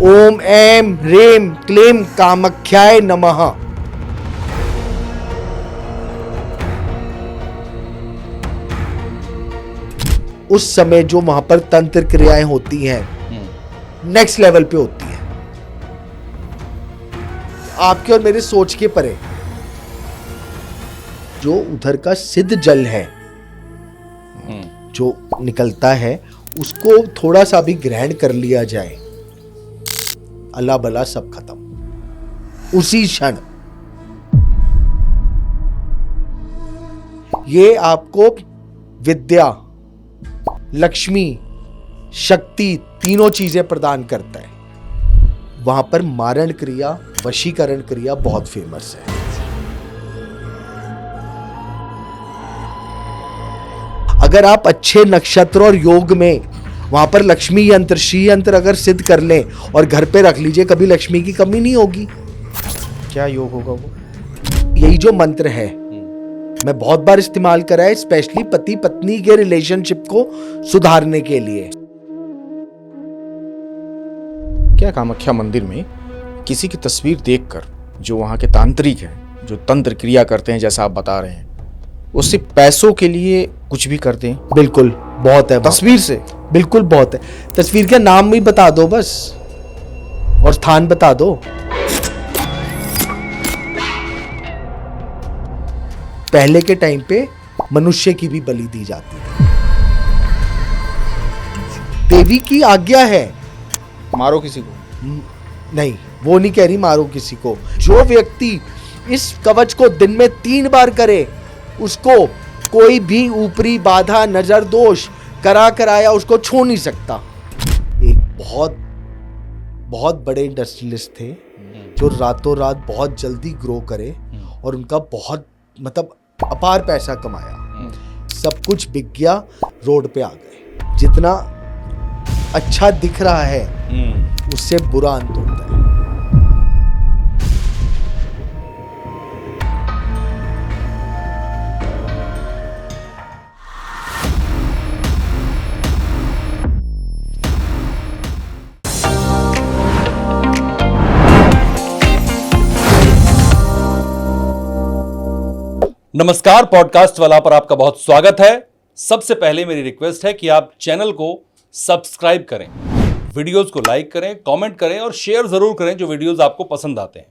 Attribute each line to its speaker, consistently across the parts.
Speaker 1: ओम ऐं ह्रीं क्लीं कामाख्याय नमः। उस समय जो वहां पर तंत्र क्रियाएं होती हैं नेक्स्ट लेवल पे होती है, आपके और मेरे सोच के परे। जो उधर का सिद्ध जल है जो निकलता है उसको थोड़ा सा भी ग्रहण कर लिया जाए, अल्लाह भला सब खत्म उसी क्षण। ये आपको विद्या, लक्ष्मी, शक्ति तीनों चीजें प्रदान करता है। वहां पर मारण क्रिया, वशीकरण क्रिया बहुत फेमस है। अगर आप अच्छे नक्षत्र और योग में वहां पर लक्ष्मी यंत्र, श्री यंत्र अगर सिद्ध कर लें और घर पे रख लीजिए, कभी लक्ष्मी की कमी नहीं होगी।
Speaker 2: क्या योग होगा वो?
Speaker 1: यही जो मंत्र है मैं बहुत बार इस्तेमाल करा है, स्पेशली पति पत्नी के रिलेशनशिप को सुधारने के लिए।
Speaker 2: क्या कामाख्या मंदिर में किसी की तस्वीर देखकर जो वहाँ के तांत्रिक हैं, जो तंत्र क्रिया करते हैं, जैसा आप बता रहे हैं, उससे पैसों के लिए कुछ भी करते हैं?
Speaker 1: बिल्कुल, बहुत है
Speaker 2: तस्वीर से?
Speaker 1: बिल्कुल बहुत है। तस्वीर का नाम भी बता दो बस और स्थान बता दो। पहले के टाइम पे मनुष्य की भी बलि दी जाती है। देवी की आज्ञा है।
Speaker 2: मारो किसी को?
Speaker 1: नहीं, वो नहीं कह रही मारो किसी को। जो व्यक्ति इस कवच को दिन में 3 बार करे उसको कोई भी ऊपरी बाधा, नजर दोष कराया उसको छू नहीं सकता। एक बहुत बड़े इंडस्ट्रियलिस्ट थे जो रातों रात बहुत जल्दी ग्रो करे और उनका बहुत मतलब अपार पैसा कमाया। सब कुछ बिक गया, रोड पे आ गए। जितना अच्छा दिख रहा है उससे बुरा अंत होता है।
Speaker 3: नमस्कार, पॉडकास्ट वाला पर आपका बहुत स्वागत है। सबसे पहले मेरी रिक्वेस्ट है कि आप चैनल को सब्सक्राइब करें, वीडियोस को लाइक करें, कमेंट करें और शेयर जरूर करें जो वीडियोस आपको पसंद आते हैं।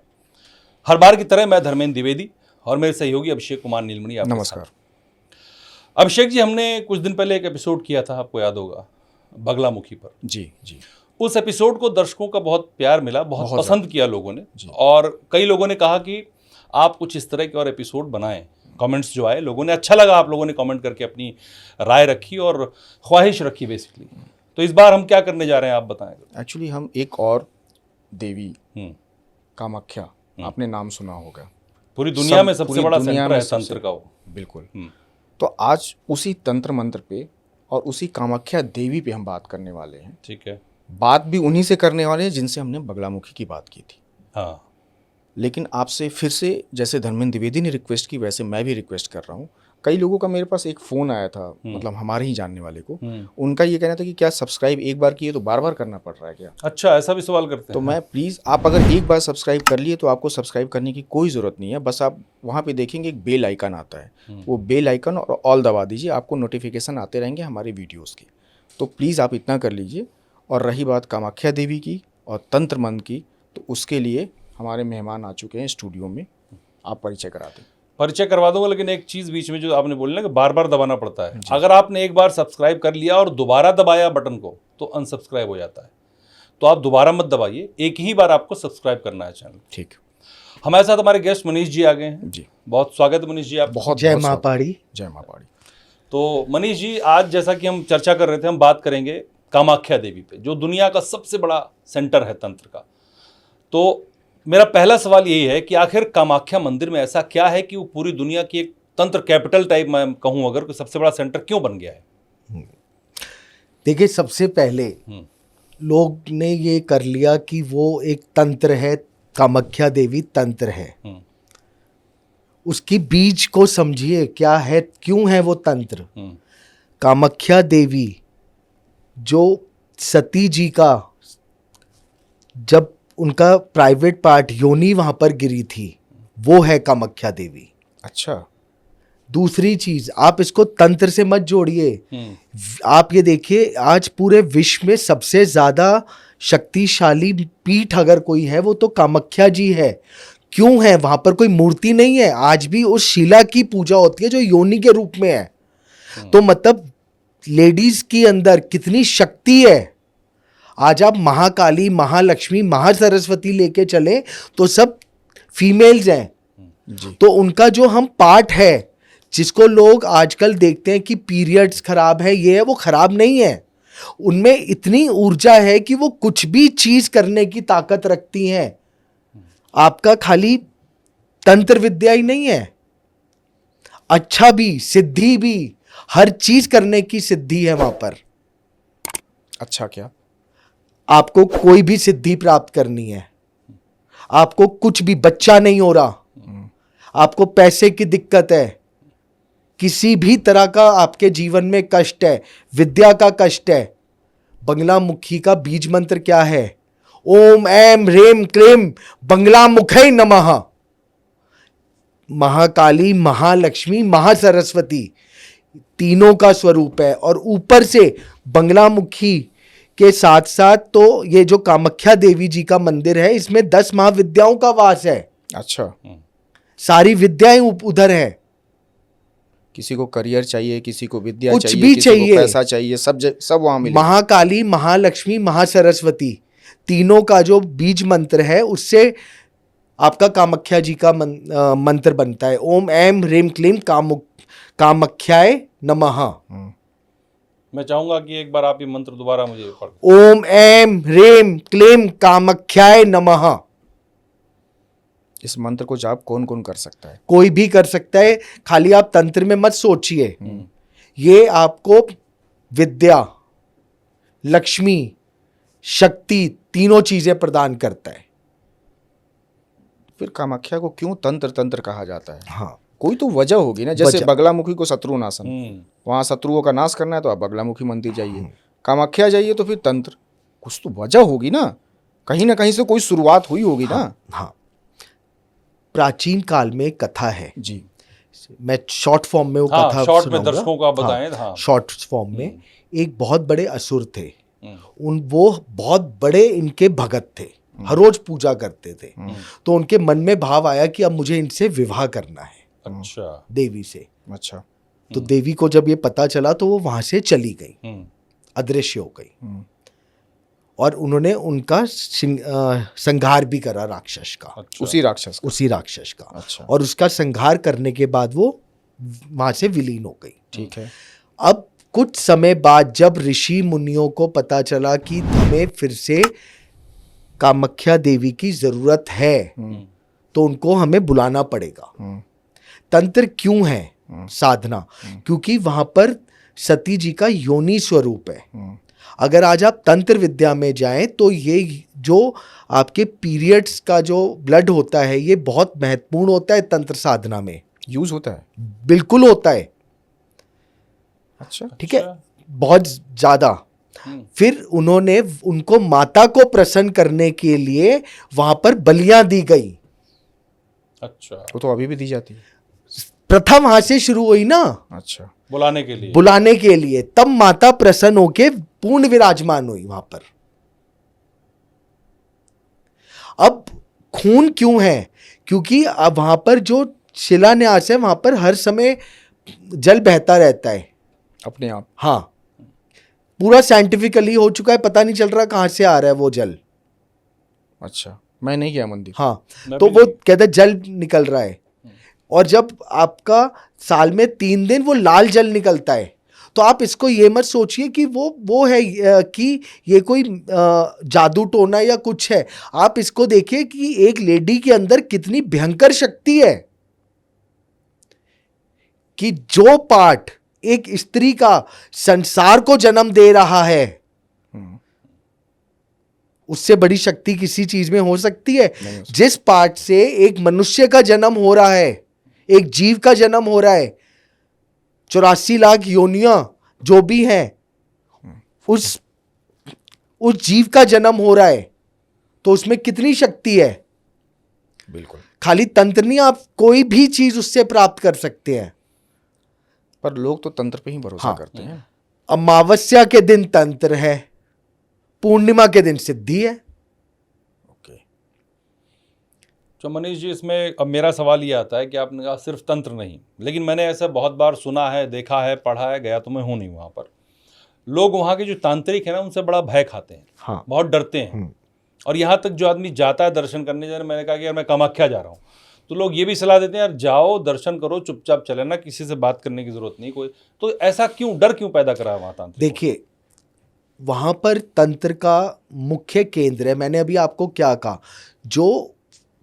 Speaker 3: हर बार की तरह मैं धर्मेंद्र द्विवेदी और मेरे सहयोगी अभिषेक कुमार नीलमणि आपके
Speaker 2: नमस्कार।
Speaker 3: साथ। अभिषेक जी, हमने कुछ दिन पहले एक एपिसोड किया था, आपको याद होगा, बगलामुखी पर।
Speaker 2: जी।
Speaker 3: उस एपिसोड को दर्शकों का बहुत प्यार मिला, बहुत पसंद किया लोगों ने,
Speaker 2: जी।
Speaker 3: और कई लोगों ने कहा कि आप कुछ इस तरह के और एपिसोड बनाएं। कमेंट्स जो आए, लोगों ने अच्छा लगा, आप लोगों ने कमेंट करके अपनी राय रखी और ख्वाहिश रखी बेसिकली। तो इस बार हम क्या करने जा रहे हैं, आप बताएं।
Speaker 2: एक्चुअली हम एक और देवी कामाख्या, आपने नाम सुना होगा,
Speaker 3: पूरी दुनिया में सबसे बड़ा
Speaker 2: दुनिया
Speaker 3: सेंटर
Speaker 2: में
Speaker 3: है तंत्र का वो।
Speaker 2: बिल्कुल। तो आज उसी तंत्र मंत्र पे और उसी कामाख्या देवी पे हम बात करने वाले हैं।
Speaker 3: ठीक है।
Speaker 2: बात भी उन्हीं से करने वाले हैं जिनसे हमने बगलामुखी की बात की थी।
Speaker 3: हाँ।
Speaker 2: लेकिन आपसे फिर से, जैसे धर्मेंद्र द्विवेदी ने रिक्वेस्ट की, वैसे मैं भी रिक्वेस्ट कर रहा हूँ। कई लोगों का मेरे पास एक फ़ोन आया था, मतलब हमारे ही जानने वाले को, उनका ये कहना था कि क्या सब्सक्राइब एक बार किए तो बार बार करना पड़ रहा है क्या?
Speaker 3: अच्छा, ऐसा भी सवाल करते हैं?
Speaker 2: तो मैं प्लीज़, आप अगर एक बार सब्सक्राइब कर लिए तो आपको सब्सक्राइब करने की कोई ज़रूरत नहीं है। बस आप वहाँ पे देखेंगे एक बेल आइकन आता है, वो बेल आइकन और ऑल दबा दीजिए, आपको नोटिफिकेशन आते रहेंगे हमारे वीडियोज़ के। तो प्लीज़ आप इतना कर लीजिए। और रही बात कामाख्या देवी की और तंत्र मंत्र की, तो उसके लिए हमारे मेहमान आ चुके हैं स्टूडियो में। आप परिचय करा दें।
Speaker 3: परिचय करवा दूंगा, लेकिन एक चीज़ बीच में जो आपने बोली ना कि बार बार दबाना पड़ता है, अगर आपने एक बार सब्सक्राइब कर लिया और दोबारा दबाया बटन को तो अनसब्सक्राइब हो जाता है। तो आप दोबारा मत दबाइए, एक ही बार आपको सब्सक्राइब करना है चैनल।
Speaker 2: ठीक।
Speaker 3: हमारे साथ हमारे गेस्ट मनीष जी आ गए हैं
Speaker 2: जी।
Speaker 3: बहुत स्वागत मनीष जी, आप।
Speaker 2: बहुत
Speaker 1: जय
Speaker 2: बहुत
Speaker 1: माँ
Speaker 2: स्वागत।
Speaker 1: पाड़ी।
Speaker 2: जय माँ पाड़ी।
Speaker 3: तो मनीष जी, आज जैसा कि हम चर्चा कर रहे थे, हम बात करेंगे कामाख्या देवी पे, जो दुनिया का सबसे बड़ा सेंटर है तंत्र का। तो मेरा पहला सवाल यही है कि आखिर कामाख्या मंदिर में ऐसा क्या है कि वो पूरी दुनिया की एक तंत्र कैपिटल टाइप, मैं कहूँ अगर, कोई सबसे बड़ा सेंटर क्यों बन गया है?
Speaker 1: देखिए, सबसे पहले लोग ने ये कर लिया कि वो एक तंत्र है, कामाख्या देवी तंत्र है। उसकी बीज को समझिए, क्या है, क्यों है वो तंत्र। कामाख्या देवी जो सती जी का जब उनका प्राइवेट पार्ट योनि वहां पर गिरी थी, वो है कामाख्या देवी।
Speaker 2: अच्छा।
Speaker 1: दूसरी चीज, आप इसको तंत्र से मत जोड़िए। आप ये देखिए, आज पूरे विश्व में सबसे ज्यादा शक्तिशाली पीठ अगर कोई है वो तो कामाख्या जी है। क्यों है? वहां पर कोई मूर्ति नहीं है, आज भी उस शिला की पूजा होती है जो योनि के रूप में है। तो मतलब लेडीज की अंदर कितनी शक्ति है। आज आप महाकाली, महालक्ष्मी, महासरस्वती लेके चले तो सब फीमेल्स हैं
Speaker 2: जी।
Speaker 1: तो उनका जो हम पार्ट है, जिसको लोग आजकल देखते हैं कि पीरियड्स खराब है, ये है, वो खराब नहीं है। उनमें इतनी ऊर्जा है कि वो कुछ भी चीज करने की ताकत रखती हैं। आपका खाली तंत्र विद्या ही नहीं है, अच्छा भी, सिद्धि भी, हर चीज करने की सिद्धि है वहां पर।
Speaker 2: अच्छा, क्या?
Speaker 1: आपको कोई भी सिद्धि प्राप्त करनी है, आपको कुछ भी, बच्चा नहीं हो रहा, आपको पैसे की दिक्कत है, किसी भी तरह का आपके जीवन में कष्ट है, विद्या का कष्ट है, बंगला मुखी का बीज मंत्र क्या है? ओम ऐम ह्रीम क्लीम बंगला मुखे नमः। महाकाली, महालक्ष्मी, महासरस्वती तीनों का स्वरूप है। और ऊपर से बंगला मुखी के साथ साथ तो ये जो कामाख्या देवी जी का मंदिर है, इसमें 10 महाविद्याओं का वास है।
Speaker 2: अच्छा।
Speaker 1: सारी विद्याएं उधर है।
Speaker 2: किसी को करियर चाहिए, किसी को विद्या
Speaker 1: कुछ
Speaker 2: चाहिए,
Speaker 1: भी
Speaker 2: किसी
Speaker 1: चाहिए,
Speaker 2: को पैसा चाहिए, सब वहां मिलेगा।
Speaker 1: महाकाली, महालक्ष्मी, महासरस्वती तीनों का जो बीज मंत्र है, उससे आपका कामाख्या जी का मंत्र बनता है। ओम ऐम ह्रीम क्लीम कामाख्याय नमः।
Speaker 3: मैं चाहूंगा कि एक बार आप ये मंत्र दोबारा मुझे पढ़।
Speaker 1: ओम ऐम ह्रीम क्लीम कामाख्याय नमः।
Speaker 2: इस मंत्र को जाप कौन कौन कर सकता है?
Speaker 1: कोई भी कर सकता है, खाली आप तंत्र में मत सोचिए। ये आपको विद्या, लक्ष्मी, शक्ति तीनों चीजें प्रदान करता है।
Speaker 2: फिर कामाख्या को क्यों तंत्र कहा जाता है?
Speaker 1: हाँ,
Speaker 2: कोई तो वजह होगी ना। जैसे
Speaker 1: वजह।
Speaker 2: बगलामुखी को शत्रुनाशन, वहां शत्रुओं का नाश करना है तो आप बगलामुखी मंदिर जाइए, कामाख्या जाइए तो फिर तंत्र। कुछ तो वजह होगी ना कहीं से कोई शुरुआत हुई होगी ना।
Speaker 1: हाँ। प्राचीन काल में एक कथा है
Speaker 2: जी।
Speaker 1: मैं शॉर्ट फॉर्म में वो कथा
Speaker 3: शॉर्ट में
Speaker 1: सुनाऊंगा।
Speaker 3: दर्शकों को आप बताएं। हाँ।
Speaker 1: शॉर्ट फॉर्म में एक बहुत बड़े असुर थे। वो बहुत बड़े इनके भगत थे, हर रोज पूजा करते थे। तो उनके मन में भाव आया कि अब मुझे इनसे विवाह करना है,
Speaker 3: अच्छा,
Speaker 1: देवी से।
Speaker 2: अच्छा।
Speaker 1: तो देवी को जब ये पता चला तो वो वहां से चली गई, अदृश्य हो गई। और उन्होंने उनका संहार भी करा राक्षस का।
Speaker 3: अच्छा।
Speaker 2: उसी
Speaker 1: राक्षस का।
Speaker 2: अच्छा।
Speaker 1: और उसका संहार करने के बाद वो वहां से विलीन हो गई।
Speaker 2: ठीक है।
Speaker 1: अब कुछ समय बाद जब ऋषि मुनियों को पता चला कि हमें फिर से कामाख्या देवी की जरूरत है, तो उनको हमें बुलाना पड़ेगा। तंत्र क्यों है? साधना, क्योंकि वहां पर सती जी का योनि स्वरूप है। अगर आज आप तंत्र विद्या में जाएं तो ये जो आपके पीरियड्स का जो ब्लड होता है, ये बहुत महत्वपूर्ण होता है तंत्र साधना में।
Speaker 2: यूज होता है?
Speaker 1: बिल्कुल होता है।
Speaker 2: अच्छा।
Speaker 1: ठीक है, बहुत ज्यादा। फिर उन्होंने उनको माता को प्रसन्न करने के लिए वहां पर बलियां दी गई।
Speaker 3: अच्छा,
Speaker 2: वो तो अभी भी दी जाती है।
Speaker 1: प्रथा वहां से शुरू हुई ना।
Speaker 2: अच्छा।
Speaker 3: बुलाने के लिए
Speaker 1: तब माता प्रसन्न होके पूर्ण विराजमान हुई वहां पर। अब खून क्यों है? क्योंकि अब वहां पर जो शिलान्यास है, वहां पर हर समय जल बहता रहता है
Speaker 2: अपने आप।
Speaker 1: हाँ, पूरा साइंटिफिकली हो चुका है, पता नहीं चल रहा कहां से आ रहा है वो जल।
Speaker 2: अच्छा, मैं नहीं गया मंदिर।
Speaker 1: हाँ, तो वो कहते हैं जल निकल रहा है। और जब आपका साल में 3 दिन वो लाल जल निकलता है, तो आप इसको ये मत सोचिए कि वो है कि ये कोई जादू टोना या कुछ है। आप इसको देखिए कि एक लेडी के अंदर कितनी भयंकर शक्ति है, कि जो पार्ट एक स्त्री का संसार को जन्म दे रहा है, उससे बड़ी शक्ति किसी चीज में हो सकती है? जिस पार्ट से एक मनुष्य का जन्म हो रहा है, एक जीव का जन्म हो रहा है, 84 लाख योनियां जो भी हैं, उस जीव का जन्म हो रहा है, तो उसमें कितनी शक्ति है।
Speaker 2: बिल्कुल।
Speaker 1: खाली तंत्र नहीं, आप कोई भी चीज उससे प्राप्त कर सकते हैं।
Speaker 2: पर लोग तो तंत्र पे ही भरोसा करते हैं।
Speaker 1: अमावस्या के दिन तंत्र है, पूर्णिमा के दिन सिद्धि है।
Speaker 2: ओके।
Speaker 3: तो मनीष जी, इसमें अब मेरा सवाल ये आता है कि आपने कहा सिर्फ तंत्र नहीं, लेकिन मैंने ऐसा बहुत बार सुना है, देखा है, पढ़ा है, गया तो मैं हूं नहीं वहां पर। लोग वहां के जो तांत्रिक है ना, उनसे बड़ा भय खाते हैं।
Speaker 1: हाँ।
Speaker 3: बहुत डरते हैं। और यहाँ तक जो आदमी जाता है दर्शन करने, जैसे मैंने कहा कि यार मैं कामाख्या जा रहा हूँ, तो लोग ये भी सलाह देते हैं यार जाओ दर्शन करो, चुपचाप चले ना, किसी से बात करने की जरूरत नहीं कोई। तो ऐसा क्यों, डर क्यों पैदा करा है वहाँ तांत्रिक?
Speaker 1: देखिए, वहां पर तंत्र का मुख्य केंद्र है। मैंने अभी आपको क्या कहा, जो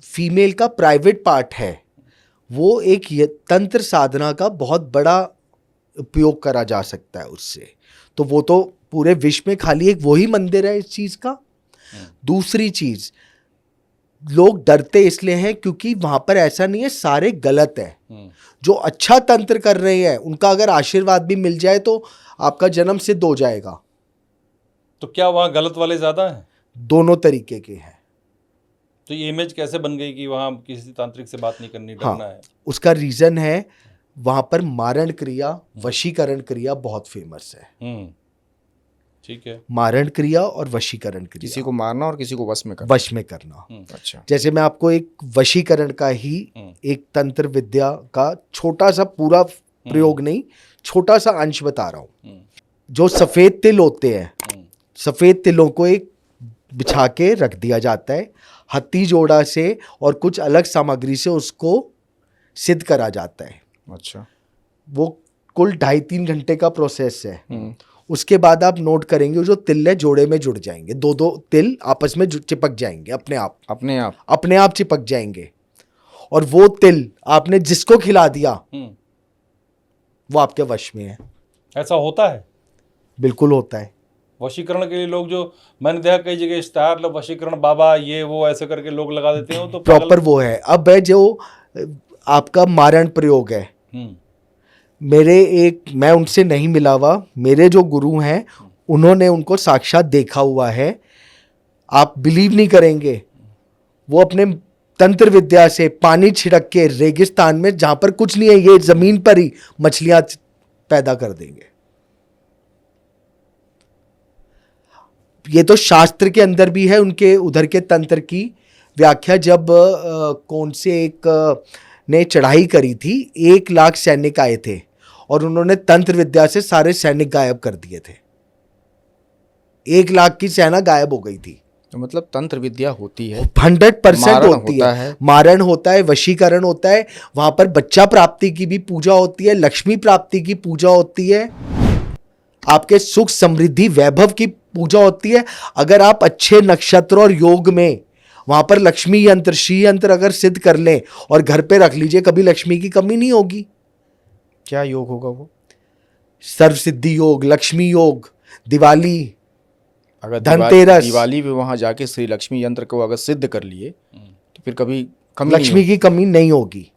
Speaker 1: फीमेल का प्राइवेट पार्ट है वो एक तंत्र साधना का बहुत बड़ा उपयोग करा जा सकता है उससे। तो वो तो पूरे विश्व में खाली एक वही मंदिर है इस चीज का। दूसरी चीज, लोग डरते इसलिए हैं क्योंकि वहां पर ऐसा नहीं है सारे गलत है। जो अच्छा तंत्र कर रहे हैं उनका अगर आशीर्वाद भी मिल जाए तो आपका जन्म सिद्ध हो जाएगा।
Speaker 3: तो क्या वहाँ गलत वाले ज्यादा हैं?
Speaker 1: दोनों तरीके के हैं।
Speaker 3: तो ये इमेज कैसे बन गई कि वहाँ किसी तांत्रिक से बात नहीं करनी, डरना है?
Speaker 1: उसका रीजन है वहां पर मारण क्रिया, वशीकरण क्रिया बहुत फेमस है।
Speaker 3: ठीक है।
Speaker 1: मारण क्रिया और वशीकरण क्रिया,
Speaker 2: किसी को मारना और किसी को वश में करना।
Speaker 1: वश में करना।
Speaker 2: अच्छा।
Speaker 1: जैसे मैं आपको एक वशीकरण का ही एक तंत्र विद्या का छोटा सा, पूरा प्रयोग नहीं, छोटा सा अंश बता रहा हूं। जो सफेद तिल होते हैं, सफेद तिलों को एक बिछा के रख दिया जाता है, हत्ती जोड़ा से और कुछ अलग सामग्री से उसको सिद्ध करा जाता है।
Speaker 2: अच्छा।
Speaker 1: वो कुल 2.5-3 घंटे का प्रोसेस है। उसके बाद आप नोट करेंगे जो तिल है जोड़े में जुड़ जाएंगे, दो तिल आपस में चिपक जाएंगे, अपने आप चिपक जाएंगे। और वो तिल आपने जिसको खिला दिया वो आपके वश में है।
Speaker 3: ऐसा होता है?
Speaker 1: बिल्कुल होता है।
Speaker 3: वशीकरण के लिए लोग, जो मैंने देखा कई जगह इश्तेहार, वशीकरण बाबा ये वो ऐसे करके लोग लगा देते हैं, तो
Speaker 1: प्रॉपर वो है। अब है जो आपका मारण प्रयोग है, मैं उनसे नहीं मिला हुआ, मेरे जो गुरु हैं उन्होंने उनको साक्षात देखा हुआ है। आप बिलीव नहीं करेंगे, वो अपने तंत्र विद्या से पानी छिड़क के रेगिस्तान में, जहां पर कुछ नहीं है, ये जमीन पर ही मछलियां पैदा कर देंगे। ये तो शास्त्र के अंदर भी है उनके उधर के तंत्र की व्याख्या। जब कौन से एक ने चढ़ाई करी थी, 1 लाख सैनिक आए थे और उन्होंने तंत्र विद्या से सारे सैनिक गायब कर दिए थे। 1 लाख की सेना गायब हो गई थी।
Speaker 2: तो मतलब तंत्र विद्या होती है,
Speaker 1: 100% होती है। मारण होता है, वशीकरण होता है, वहां पर बच्चा प्राप्ति की भी पूजा होती है, लक्ष्मी प्राप्ति की पूजा होती है, आपके सुख समृद्धि वैभव की पूजा होती है। अगर आप अच्छे नक्षत्र और योग में वहां पर लक्ष्मी यंत्र, श्री यंत्र अगर सिद्ध कर लें और घर पे रख लीजिए, कभी लक्ष्मी की कमी नहीं होगी।
Speaker 2: क्या योग होगा वो?
Speaker 1: सर्व सिद्धि योग, लक्ष्मी योग, दिवाली,
Speaker 2: अगर
Speaker 1: धनतेरस,
Speaker 2: दिवाली में वहां जाके श्री लक्ष्मी यंत्र को अगर सिद्ध कर लिए तो फिर कभी कमी
Speaker 1: लक्ष्मी की कमी नहीं होगी।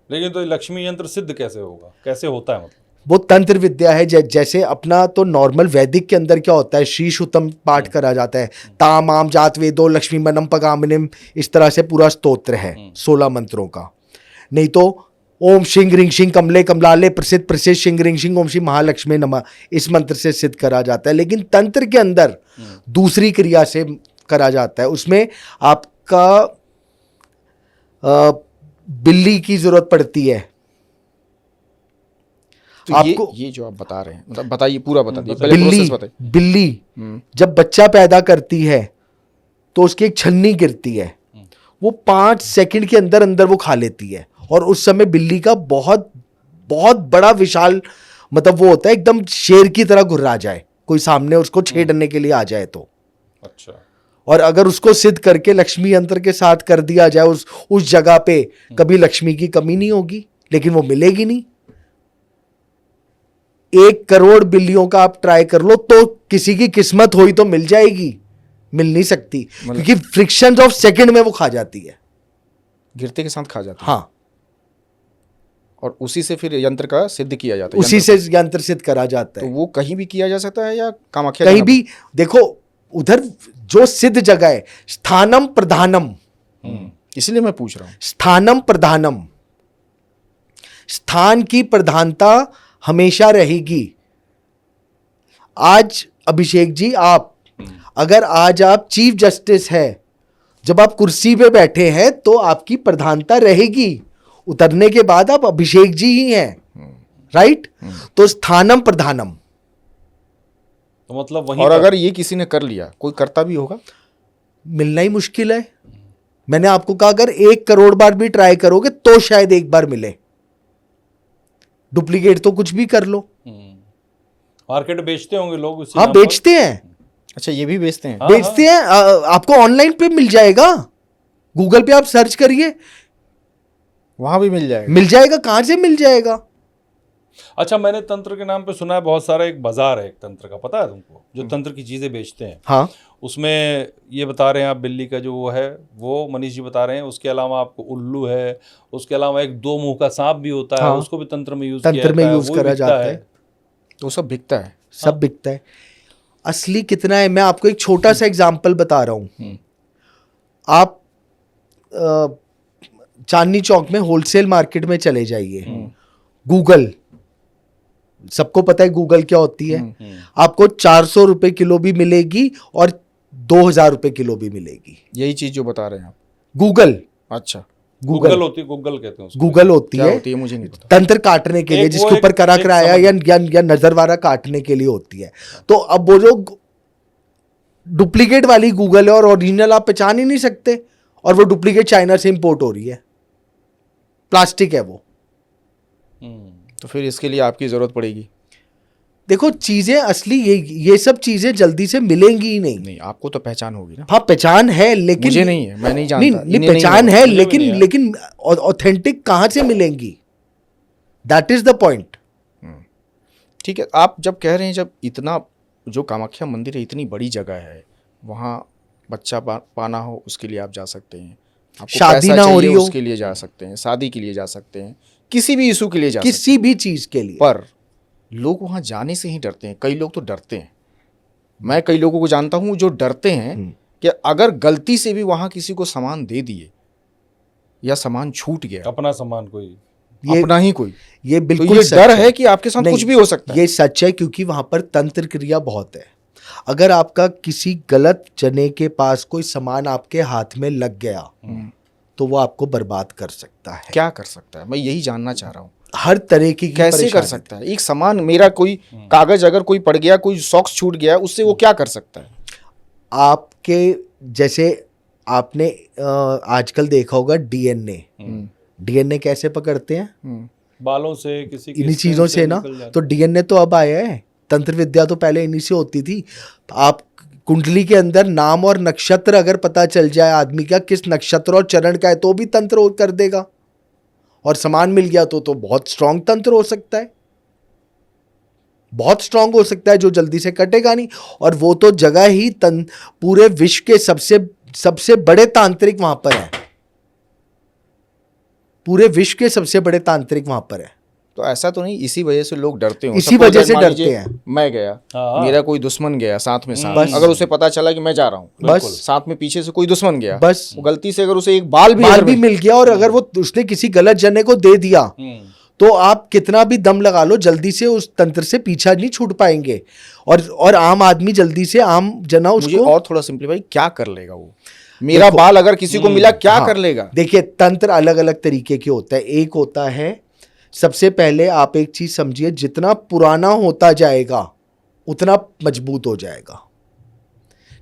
Speaker 3: लेकिन तो लक्ष्मी यंत्र सिद्ध कैसे होगा, कैसे होता है? मतलब
Speaker 1: वो तंत्र विद्या है। जैसे अपना तो नॉर्मल वैदिक के अंदर क्या होता है, श्री शुतम पाठ करा जाता है, ताम आम जात वेदो लक्ष्मी मनम पगामिनिम, इस तरह से पूरा स्तोत्र है 16 मंत्रों का। नहीं तो ओम शिंग रिंग शिंग कमले कमलाले प्रसिद्ध प्रसिद्ध शिंग रिंग शिंग ओम श्री महालक्ष्मी नमः, इस मंत्र से सिद्ध करा जाता है। लेकिन तंत्र के अंदर दूसरी क्रिया से करा जाता है। उसमें आपका बिल्ली की जरूरत पड़ती है।
Speaker 2: तो आपको ये जो आप बता रहे हैं, मतलब बताइए, पूरा बता दीजिए, पहले प्रोसेस बताइए।
Speaker 1: बिल्ली जब बच्चा पैदा करती है तो उसकी एक छन्नी गिरती है, वो 5 सेकंड के अंदर अंदर वो खा लेती है। और उस समय बिल्ली का बहुत बहुत बड़ा विशाल, मतलब वो होता है एकदम शेर की तरह घुर्रा जाए, कोई सामने उसको छेड़ने के लिए आ जाए तो।
Speaker 3: अच्छा।
Speaker 1: और अगर उसको सिद्ध करके लक्ष्मी यंत्र के साथ कर दिया जाए उस जगह पे, कभी लक्ष्मी की कमी नहीं होगी, लेकिन वो मिलेगी नहीं। 1 करोड़ बिल्लियों का आप ट्राई कर लो तो किसी की किस्मत हुई तो मिल जाएगी, मिल नहीं सकती, क्योंकि फ्रिक्शन ऑफ सेकंड में वो खा जाती है,
Speaker 2: गिरते के साथ खा जाती है।
Speaker 1: हाँ,
Speaker 2: और उसी से फिर यंत्र का सिद्ध किया जाता है,
Speaker 1: उसी से यंत्र सिद्ध करा जाता है।
Speaker 2: तो वो कहीं भी किया जा सकता है या कामाख्या
Speaker 1: कहीं भी? देखो, उधर जो सिद्ध जगह है, स्थानम प्रधानम,
Speaker 2: इसलिए मैं पूछ रहा हूँ।
Speaker 1: स्थानम प्रधानम, स्थान की प्रधानता हमेशा रहेगी। आज अभिषेक जी, आप अगर आज आप चीफ जस्टिस है, जब आप कुर्सी पे बैठे हैं तो आपकी प्रधानता रहेगी, उतरने के बाद आप अभिषेक जी ही हैं, राइट? तो स्थानम प्रधानम।
Speaker 3: तो मतलब वहीं
Speaker 2: और
Speaker 3: पर-
Speaker 2: अगर ये किसी ने कर लिया, कोई करता भी होगा?
Speaker 1: मिलना ही मुश्किल है। मैंने आपको कहा अगर 1 करोड़ बार भी ट्राई करोगे तो शायद एक बार मिले। डुप्लीकेट तो कुछ भी कर लो।
Speaker 3: मार्केट बेचते होंगे लोग उसी
Speaker 1: हाँ,
Speaker 3: नाम पर।
Speaker 1: बेचते हैं,
Speaker 2: अच्छा, ये भी बेचते हैं?
Speaker 3: हाँ,
Speaker 1: बेचते हैं। आपको ऑनलाइन पे मिल जाएगा, गूगल पे आप सर्च करिए,
Speaker 2: वहां भी मिल जाएगा?
Speaker 1: मिल जाएगा। कहां से मिल जाएगा?
Speaker 3: अच्छा, मैंने तंत्र के नाम पे सुना है बहुत सारा, एक बाजार है एक तंत्र का, पता है तुमको, जो तंत्र की चीजें बेचते हैं।
Speaker 1: हाँ,
Speaker 3: उसमें ये बता रहे हैं आप, बिल्ली का जो वो है, वो मनीष जी बता रहे हैं, उसके अलावा आपको उल्लू है, उसके अलावा एक 2 मुंह का सांप भी होता है,
Speaker 1: हाँ।
Speaker 3: उसको भी तंत्र में यूज
Speaker 1: तंत्र में यूज करा जाता है।
Speaker 2: तो सब बिकता है?
Speaker 1: सब बिकता है। असली कितना है, मैं आपको एक छोटा सा एग्जांपल बता रहा हूं। आप चांदनी चौक में होलसेल मार्केट में चले जाइए, गूगल, सबको पता है गूगल क्या होती है। आपको 400 रुपए किलो भी मिलेगी और 2000 रुपए किलो भी मिलेगी।
Speaker 2: यही चीज जो बता रहे हैं आप?
Speaker 1: गूगल,
Speaker 2: अच्छा,
Speaker 3: गूगल होती है, गूगल कहते हैं उसको।
Speaker 1: गूगल होती
Speaker 2: क्या
Speaker 1: है,
Speaker 2: होती है मुझे नहीं पता।
Speaker 1: तंत्र काटने के लिए,
Speaker 3: एक
Speaker 1: जिसके
Speaker 3: वो
Speaker 1: ऊपर करा
Speaker 3: एक
Speaker 1: कराया या नजर वाला काटने के लिए होती है। तो अब वो जो डुप्लीकेट वाली गूगल है और ओरिजिनल आप पहचान ही नहीं सकते, और वो डुप्लीकेट चाइना से इंपोर्ट हो रही है, प्लास्टिक है वो।
Speaker 2: तो फिर इसके लिए आपकी जरूरत पड़ेगी?
Speaker 1: देखो, चीजें असली ये सब चीजें जल्दी से मिलेंगी ही नहीं।
Speaker 2: नहीं, आपको तो पहचान होगी ना?
Speaker 1: हाँ, पहचान है, लेकिन
Speaker 2: मुझे नहीं है, मैं नहीं जानता।
Speaker 1: नहीं,
Speaker 2: इन्हें
Speaker 1: पहचान
Speaker 2: नहीं
Speaker 1: है,
Speaker 3: मुझे भी नहीं है।
Speaker 1: लेकिन ऑथेंटिक कहां से मिलेंगी? That is the point.
Speaker 2: ठीक है, आप जब कह रहे हैं, जब इतना जो कामाख्या मंदिर है, इतनी बड़ी जगह है, वहाँ बच्चा पाना हो उसके लिए आप जा सकते हैं, आपको
Speaker 1: शादी
Speaker 2: पैसा
Speaker 1: ना हो
Speaker 2: चाहिए
Speaker 1: रही हो
Speaker 2: उसके लिए जा सकते हैं, शादी के लिए जा सकते हैं, किसी भी इशू के लिए जा सकते
Speaker 1: किसी भी चीज के लिए।
Speaker 2: हैं। पर लोग वहाँ जाने से ही डरते हैं। कई लोग तो डरते हैं, मैं कई लोगों को जानता हूँ जो डरते हैं कि अगर गलती से भी वहाँ किसी को सामान दे दिए या सामान छूट गया,
Speaker 3: अपना सामान कोई,
Speaker 1: ये
Speaker 2: अपना ही कोई,
Speaker 1: ये
Speaker 2: तो
Speaker 1: बिल्कुल
Speaker 2: ये
Speaker 1: सच
Speaker 2: डर है कि आपके साथ
Speaker 1: नहीं,
Speaker 2: कुछ भी हो सकता है।
Speaker 1: ये सच है, क्योंकि वहां पर तंत्र क्रिया बहुत है। अगर आपका किसी गलत जने के पास कोई सामान आपके हाथ में लग गया तो वो आपको बर्बाद कर सकता है।
Speaker 2: क्या कर सकता है, मैं यही जानना चाह रहा हूँ।
Speaker 1: हर तरह की
Speaker 2: कैसे कर
Speaker 1: परेशानी।
Speaker 2: सकता है? एक सामान, मेरा कोई कागज अगर कोई पड़ गया, कोई सॉक्स छूट गया, उससे वो क्या कर सकता है?
Speaker 1: आपके जैसे आपने आजकल देखा होगा डीएनए, डीएनए कैसे पकड़ते हैं?
Speaker 3: बालों से, किसी के
Speaker 1: इन्हीं
Speaker 3: स्किन
Speaker 1: चीजों से ना।
Speaker 3: निकल जाता
Speaker 1: तो डीएनए तो अब आया है, तंत्र विद्या तो पहले इन्हीं से होती थी। आप कुंडली के अंदर नाम और नक्षत्र अगर पता चल जाए आदमी का, किस नक्षत्र और चरण का है, तो भी तंत्र कर देगा। और सामान मिल गया तो बहुत स्ट्रांग तंत्र हो सकता है, बहुत स्ट्रांग हो सकता है, जो जल्दी से कटेगा नहीं। और वो तो जगह ही पूरे विश्व के सबसे बड़े तांत्रिक वहां पर है, पूरे विश्व के सबसे बड़े तांत्रिक वहां पर है।
Speaker 2: तो ऐसा तो नहीं इसी वजह से लोग डरते हो?
Speaker 1: इसी
Speaker 2: Suppose
Speaker 1: वजह से
Speaker 2: मान
Speaker 1: डरते
Speaker 2: लीजिए
Speaker 1: हैं।
Speaker 2: मैं गया,
Speaker 3: हाँ।
Speaker 2: मेरा कोई दुश्मन गया साथ में,
Speaker 1: बस।
Speaker 2: अगर उसे पता चला कि मैं जा रहा हूँ,
Speaker 1: बस।
Speaker 2: साथ में पीछे से कोई दुश्मन गया,
Speaker 1: बस।
Speaker 2: वो गलती से अगर उसे एक बाल भी
Speaker 1: बाल
Speaker 2: अगर
Speaker 1: भी मिल गया, और अगर वो उसने किसी गलत जने को दे दिया तो आप कितना भी दम लगा लो, जल्दी से उस तंत्र से पीछा नहीं छूट पाएंगे। और आम आदमी जल्दी से, आम जना
Speaker 2: मुझे
Speaker 1: उसको
Speaker 2: और थोड़ा सिंपलीफाई, क्या कर लेगा वो? मेरा बाल अगर किसी को मिला, क्या
Speaker 1: हाँ,
Speaker 2: कर लेगा?
Speaker 1: देखिए, तंत्र अलग अलग तरीके के होता है। एक होता है, सबसे पहले आप एक चीज समझिए, जितना पुराना होता जाएगा उतना मजबूत हो जाएगा।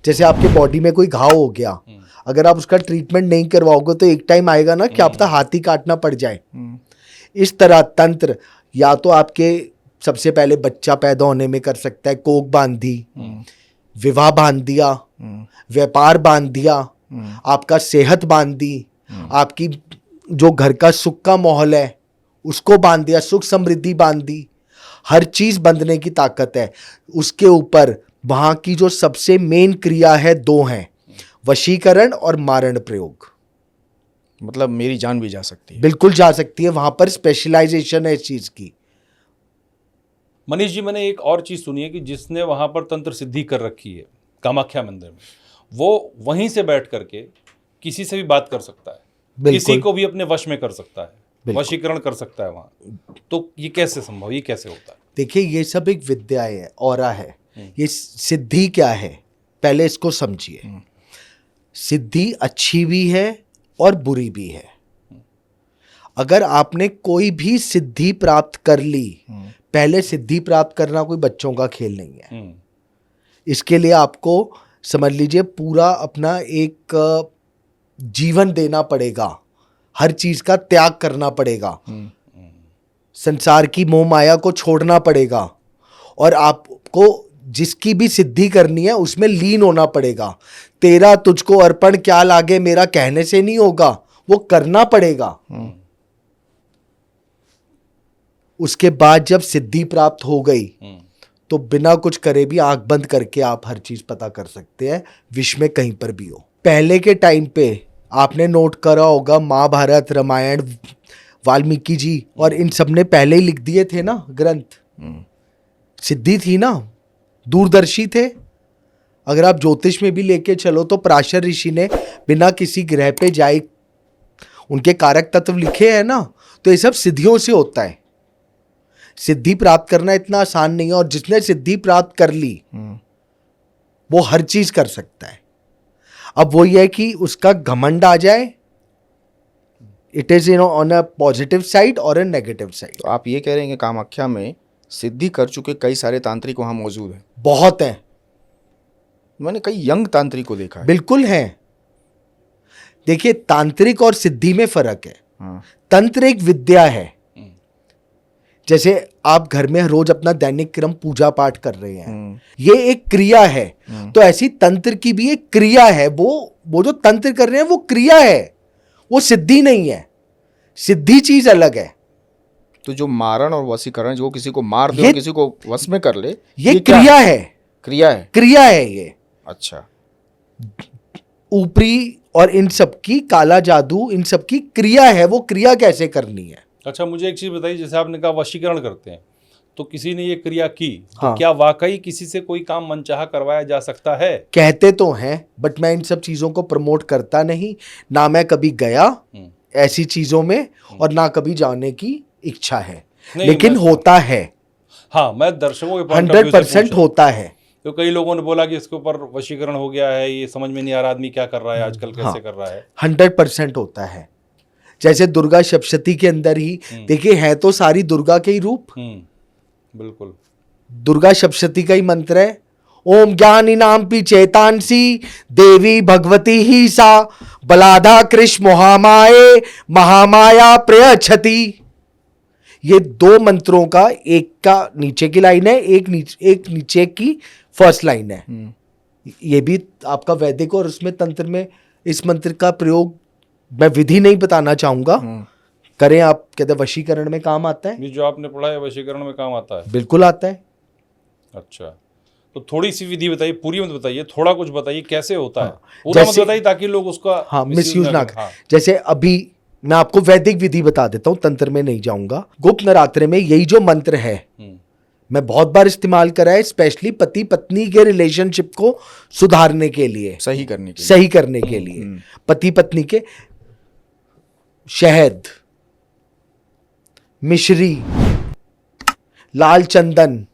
Speaker 1: जैसे आपके बॉडी में कोई घाव हो गया, अगर आप उसका ट्रीटमेंट नहीं करवाओगे तो एक टाइम आएगा ना कि आपका हाथ ही काटना पड़ जाए। इस तरह तंत्र या तो आपके सबसे पहले बच्चा पैदा होने में कर सकता है, कोख बांध दी, विवाह बांध दिया, व्यापार बांध दिया, आपका सेहत बांध दी, आपकी जो घर का सुख का माहौल है उसको बांध दिया, सुख समृद्धि बांध दी। हर चीज बंधने की ताकत है। उसके ऊपर वहां की जो सबसे मेन क्रिया है, 2 हैं, वशीकरण और मारण प्रयोग।
Speaker 2: मतलब मेरी जान भी जा सकती है?
Speaker 1: बिल्कुल जा सकती है, वहां पर स्पेशलाइजेशन है इस चीज की।
Speaker 3: मनीष जी, मैंने एक और चीज सुनी है कि जिसने वहां पर तंत्र सिद्धि कर रखी है, कामाख्या मंदिर में, वो वहीं से बैठ करके किसी से भी बात कर सकता है,
Speaker 1: बिल्कुल।
Speaker 3: किसी को भी अपने वश में कर सकता है,
Speaker 1: बिल्कुल।
Speaker 3: वशीकरण कर सकता है वहाँ। तो ये कैसे संभव, ये कैसे होता है?
Speaker 1: देखिए ये सब एक विद्या है, ऑरा है। ये सिद्धि क्या है, पहले इसको समझिए। सिद्धि अच्छी भी है और बुरी भी है। अगर आपने कोई भी सिद्धि प्राप्त कर ली, पहले सिद्धि प्राप्त करना कोई बच्चों का खेल नहीं है। इसके लिए आपको समझ लीजिए पूरा अपना एक जीवन देना पड़ेगा, हर चीज का त्याग करना पड़ेगा, संसार की मोह माया को छोड़ना पड़ेगा, और आपको जिसकी भी सिद्धि करनी है उसमें लीन होना पड़ेगा। तेरा तुझको अर्पण क्या लागे मेरा कहने से नहीं होगा, वो करना पड़ेगा। उसके बाद जब सिद्धि प्राप्त हो गई तो बिना कुछ करे भी आंख बंद करके आप हर चीज पता कर सकते हैं, विश्व में कहीं पर भी हो। पहले के टाइम पे आपने नोट करा होगा, महाभारत, रामायण, वाल्मीकि जी और इन सब ने पहले ही लिख दिए थे ना ग्रंथ। सिद्धि थी ना, दूरदर्शी थे। अगर आप ज्योतिष में भी लेके चलो तो पराशर ऋषि ने बिना किसी ग्रह पे जाए उनके कारक तत्व लिखे हैं ना, तो ये सब सिद्धियों से होता है। सिद्धि प्राप्त करना इतना आसान नहीं है, और जिसने सिद्धि प्राप्त कर ली वो हर चीज कर सकता है। अब वो ये है कि उसका घमंड आ जाए, it is on a positive side और अ नेगेटिव साइड।
Speaker 2: तो आप ये कह रहे हैं कि कामाख्या में सिद्धि कर चुके कई सारे तांत्रिक वहाँ मौजूद हैं?
Speaker 1: बहुत हैं,
Speaker 2: मैंने कई यंग तांत्रिक को देखा है।
Speaker 1: बिल्कुल हैं। देखिए तांत्रिक और सिद्धि में फर्क है।
Speaker 2: हाँ।
Speaker 1: तंत्र एक विद्या है। जैसे आप घर में रोज अपना दैनिक क्रम पूजा पाठ कर रहे हैं, ये एक क्रिया है। तो ऐसी तंत्र की भी एक क्रिया है। वो जो तंत्र कर रहे हैं वो क्रिया है, वो सिद्धि नहीं है। सिद्धि चीज अलग है।
Speaker 2: तो जो मारण और वशीकरण, जो किसी को मार दे
Speaker 1: ये-
Speaker 2: और किसी को वश में कर ले,
Speaker 1: ये
Speaker 2: क्या
Speaker 1: क्रिया है।
Speaker 2: क्रिया है।
Speaker 1: क्रिया है ये।
Speaker 2: अच्छा।
Speaker 1: ऊपरी और इन सब की काला जादू, इन सब की क्रिया है। वो क्रिया कैसे करनी है?
Speaker 3: अच्छा, मुझे एक चीज़ बताइए, जैसे आपने कहा वशीकरण करते हैं, तो किसी ने ये क्रिया की, तो
Speaker 1: हाँ।
Speaker 3: क्या वाकई किसी से कोई काम मनचाहा करवाया जा सकता है?
Speaker 1: कहते तो हैं, बट मैं इन सब चीजों को प्रमोट करता नहीं ना। मैं कभी गया ऐसी चीजों में, और ना कभी जाने की इच्छा है।
Speaker 3: नहीं,
Speaker 1: लेकिन
Speaker 3: मैं-
Speaker 1: होता है,
Speaker 3: हाँ, मैं दर्शकों के point of view से
Speaker 1: 100%
Speaker 3: पूछ रहा हूं।
Speaker 1: होता है।
Speaker 3: तो कई लोगों ने बोला कि इसके ऊपर वशीकरण हो गया है, ये समझ में नहीं आ रहा आदमी क्या कर रहा है आजकल, कैसे कर रहा है।
Speaker 1: 100% होता है। जैसे दुर्गा सप्तशती के अंदर ही देखिए, है तो सारी दुर्गा के ही रूप।
Speaker 3: बिल्कुल।
Speaker 1: दुर्गा सप्तशती का ही मंत्र है, ओम ज्ञानी नाम पी चेतांसी देवी भगवती ही सा बलाधा कृष मोहामाए महामाया प्रयच्छति। ये दो मंत्रों का, एक का नीचे की लाइन है, एक नीचे की फर्स्ट लाइन है। ये भी आपका वैदिक और उसमें तंत्र में इस मंत्र का प्रयोग, मैं विधि नहीं बताना चाहूंगा, करें आप। कहते हैं वशीकरण में काम आता है।
Speaker 3: ये जो आपने पढ़ा है वशीकरण में काम आता है?
Speaker 1: बिल्कुल आता है।
Speaker 3: अच्छा, तो थोड़ी सी विधि बताइए, पूरी मत बताइए, थोड़ा कुछ बताइए कैसे होता है। पूरा मत
Speaker 1: जैसे-
Speaker 3: बताइए ताकि लोग उसका
Speaker 1: हाँ, मिसयूज ना
Speaker 3: करें। हाँ।
Speaker 1: जैसे अभी मैं आपको वैदिक विधि बता देता हूं, तंत्र में नहीं जाऊंगा। गुप्त नवरात्रि में यही जो मंत्र है, मैं बहुत बार इस्तेमाल करा है, स्पेशली पति पत्नी के रिलेशनशिप को सुधारने के लिए,
Speaker 2: सही करने के लिए।
Speaker 1: सही करने के लिए। पति पत्नी के शहद, मिश्री, लाल चंदन,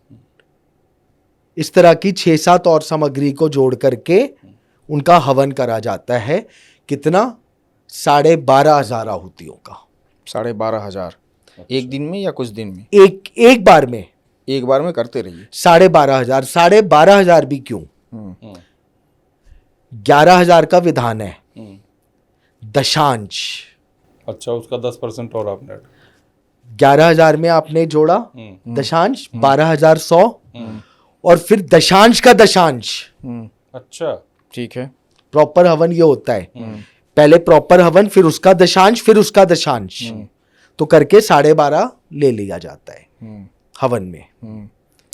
Speaker 1: इस तरह की 6-7 और सामग्री को जोड़ करके उनका हवन करा जाता है। कितना? 12,500 आहुतियों का।
Speaker 2: 12,500 एक दिन में या कुछ दिन में?
Speaker 1: एक बार में।
Speaker 2: एक बार में करते रहिए।
Speaker 1: 12,500। 12,500 भी क्यों? 11,000 का विधान है, दशांश।
Speaker 3: अच्छा, उसका 10% और आपने
Speaker 1: 11,000 में आपने जोड़ा दशांश, 12,100, और फिर दशांश का दशांश।
Speaker 3: अच्छा,
Speaker 2: ठीक है।
Speaker 1: प्रॉपर हवन ये होता है, पहले प्रॉपर हवन, फिर उसका दशांश, फिर उसका दशांश, तो करके 12.5 ले लिया जाता है हवन में।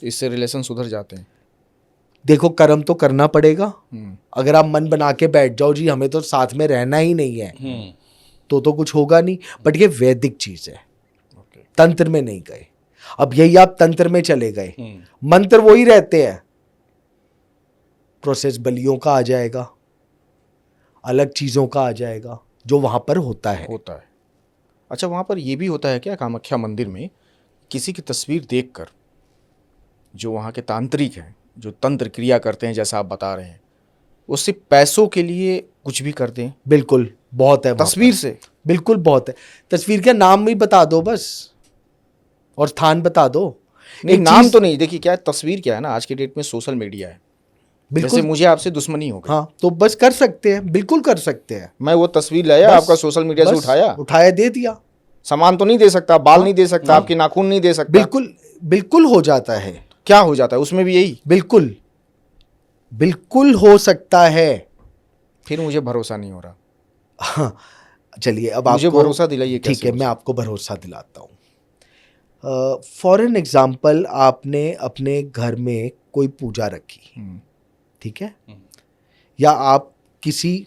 Speaker 2: इससे रिलेशन सुधर जाते हैं।
Speaker 1: देखो, कर्म तो करना पड़ेगा। अगर आप मन बना के बैठ जाओ जी हमें तो साथ में रहना ही नहीं है, तो कुछ होगा नहीं। बट ये वैदिक चीज है, तंत्र में नहीं गए। अब यही आप तंत्र में चले गए, मंत्र वही रहते हैं, प्रोसेस बलियों का आ जाएगा, अलग चीज़ों का आ जाएगा, जो वहाँ पर होता है।
Speaker 2: अच्छा, वहाँ पर ये भी होता है क्या कामाख्या मंदिर में, किसी की तस्वीर देखकर जो वहाँ के तांत्रिक हैं, जो तंत्र क्रिया करते हैं जैसा आप बता रहे हैं, उससे पैसों के लिए कुछ भी कर दें?
Speaker 1: बिल्कुल, बहुत है वहाँ
Speaker 2: तस्वीर
Speaker 1: पर।
Speaker 2: से?
Speaker 1: बिल्कुल बहुत है। तस्वीर का नाम भी बता दो बस, और स्थान बता दो।
Speaker 2: नहीं,
Speaker 1: एक
Speaker 2: नाम
Speaker 1: चीज़-
Speaker 2: तो नहीं, देखिए क्या है, तस्वीर क्या है ना, आज के डेट में सोशल मीडिया है।
Speaker 1: बिल्कुल,
Speaker 2: जैसे मुझे आपसे दुश्मनी हो गई,
Speaker 1: हाँ, तो बस कर सकते हैं, बिल्कुल कर सकते हैं।
Speaker 2: मैं वो तस्वीर लाया,
Speaker 1: बस-
Speaker 2: आपका सोशल मीडिया से
Speaker 1: बस उठाया, दे दिया।
Speaker 2: सामान तो नहीं दे सकता, बाल नहीं दे सकता, आपके नाखून नहीं दे सकता।
Speaker 1: बिल्कुल, बिल्कुल हो जाता है।
Speaker 2: क्या हो जाता है उसमें भी यही?
Speaker 1: बिल्कुल, बिल्कुल हो सकता है।
Speaker 2: फिर मुझे भरोसा नहीं हो रहा।
Speaker 1: हाँ, चलिए अब
Speaker 2: मुझे
Speaker 1: आपको
Speaker 2: भरोसा दिलाइए, कैसे
Speaker 1: ठीक है,
Speaker 2: हो
Speaker 1: मैं आपको भरोसा दिलाता हूँ। फॉर एन एग्जाम्पल, आपने अपने घर में कोई पूजा रखी, ठीक है, या आप किसी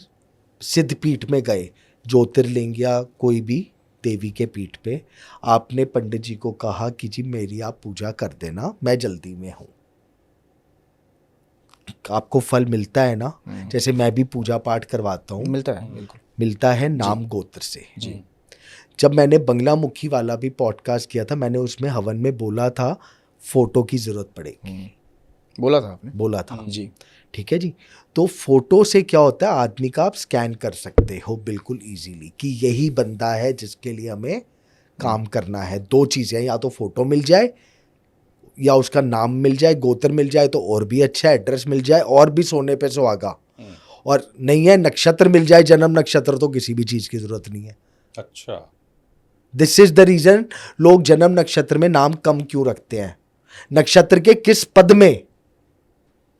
Speaker 1: सिद्धपीठ में गए, ज्योतिर्लिंग या कोई भी देवी के पीठ पे, आपने पंडित जी को कहा कि जी मेरी आप पूजा कर देना, मैं जल्दी में हूँ। आपको फल मिलता है ना, जैसे मैं भी पूजा पाठ करवाता हूँ,
Speaker 2: मिलता है, बिल्कुल
Speaker 1: मिलता है नाम गोत्र से जी। जब मैंने बंगला मुखी वाला भी पॉडकास्ट किया था, मैंने उसमें हवन में बोला था फोटो की जरूरत पड़ेगी,
Speaker 2: बोला था आपने?
Speaker 1: बोला था
Speaker 2: जी।
Speaker 1: ठीक है जी। तो फोटो से क्या होता है, आदमी का आप स्कैन कर सकते हो बिल्कुल इजीली कि यही बंदा है जिसके लिए हमें काम करना है। दो चीज़ें, या तो फोटो मिल जाए या उसका नाम मिल जाए, गोत्र मिल जाए तो और भी अच्छा, एड्रेस मिल जाए और भी सोने पे सुहागा, और नहीं है नक्षत्र मिल जाए, जन्म नक्षत्र, तो किसी भी चीज़ की ज़रूरत नहीं है।
Speaker 3: अच्छा,
Speaker 1: दिस इज द रीजन लोग जन्म नक्षत्र में नाम कम क्यों रखते हैं। नक्षत्र के किस पद में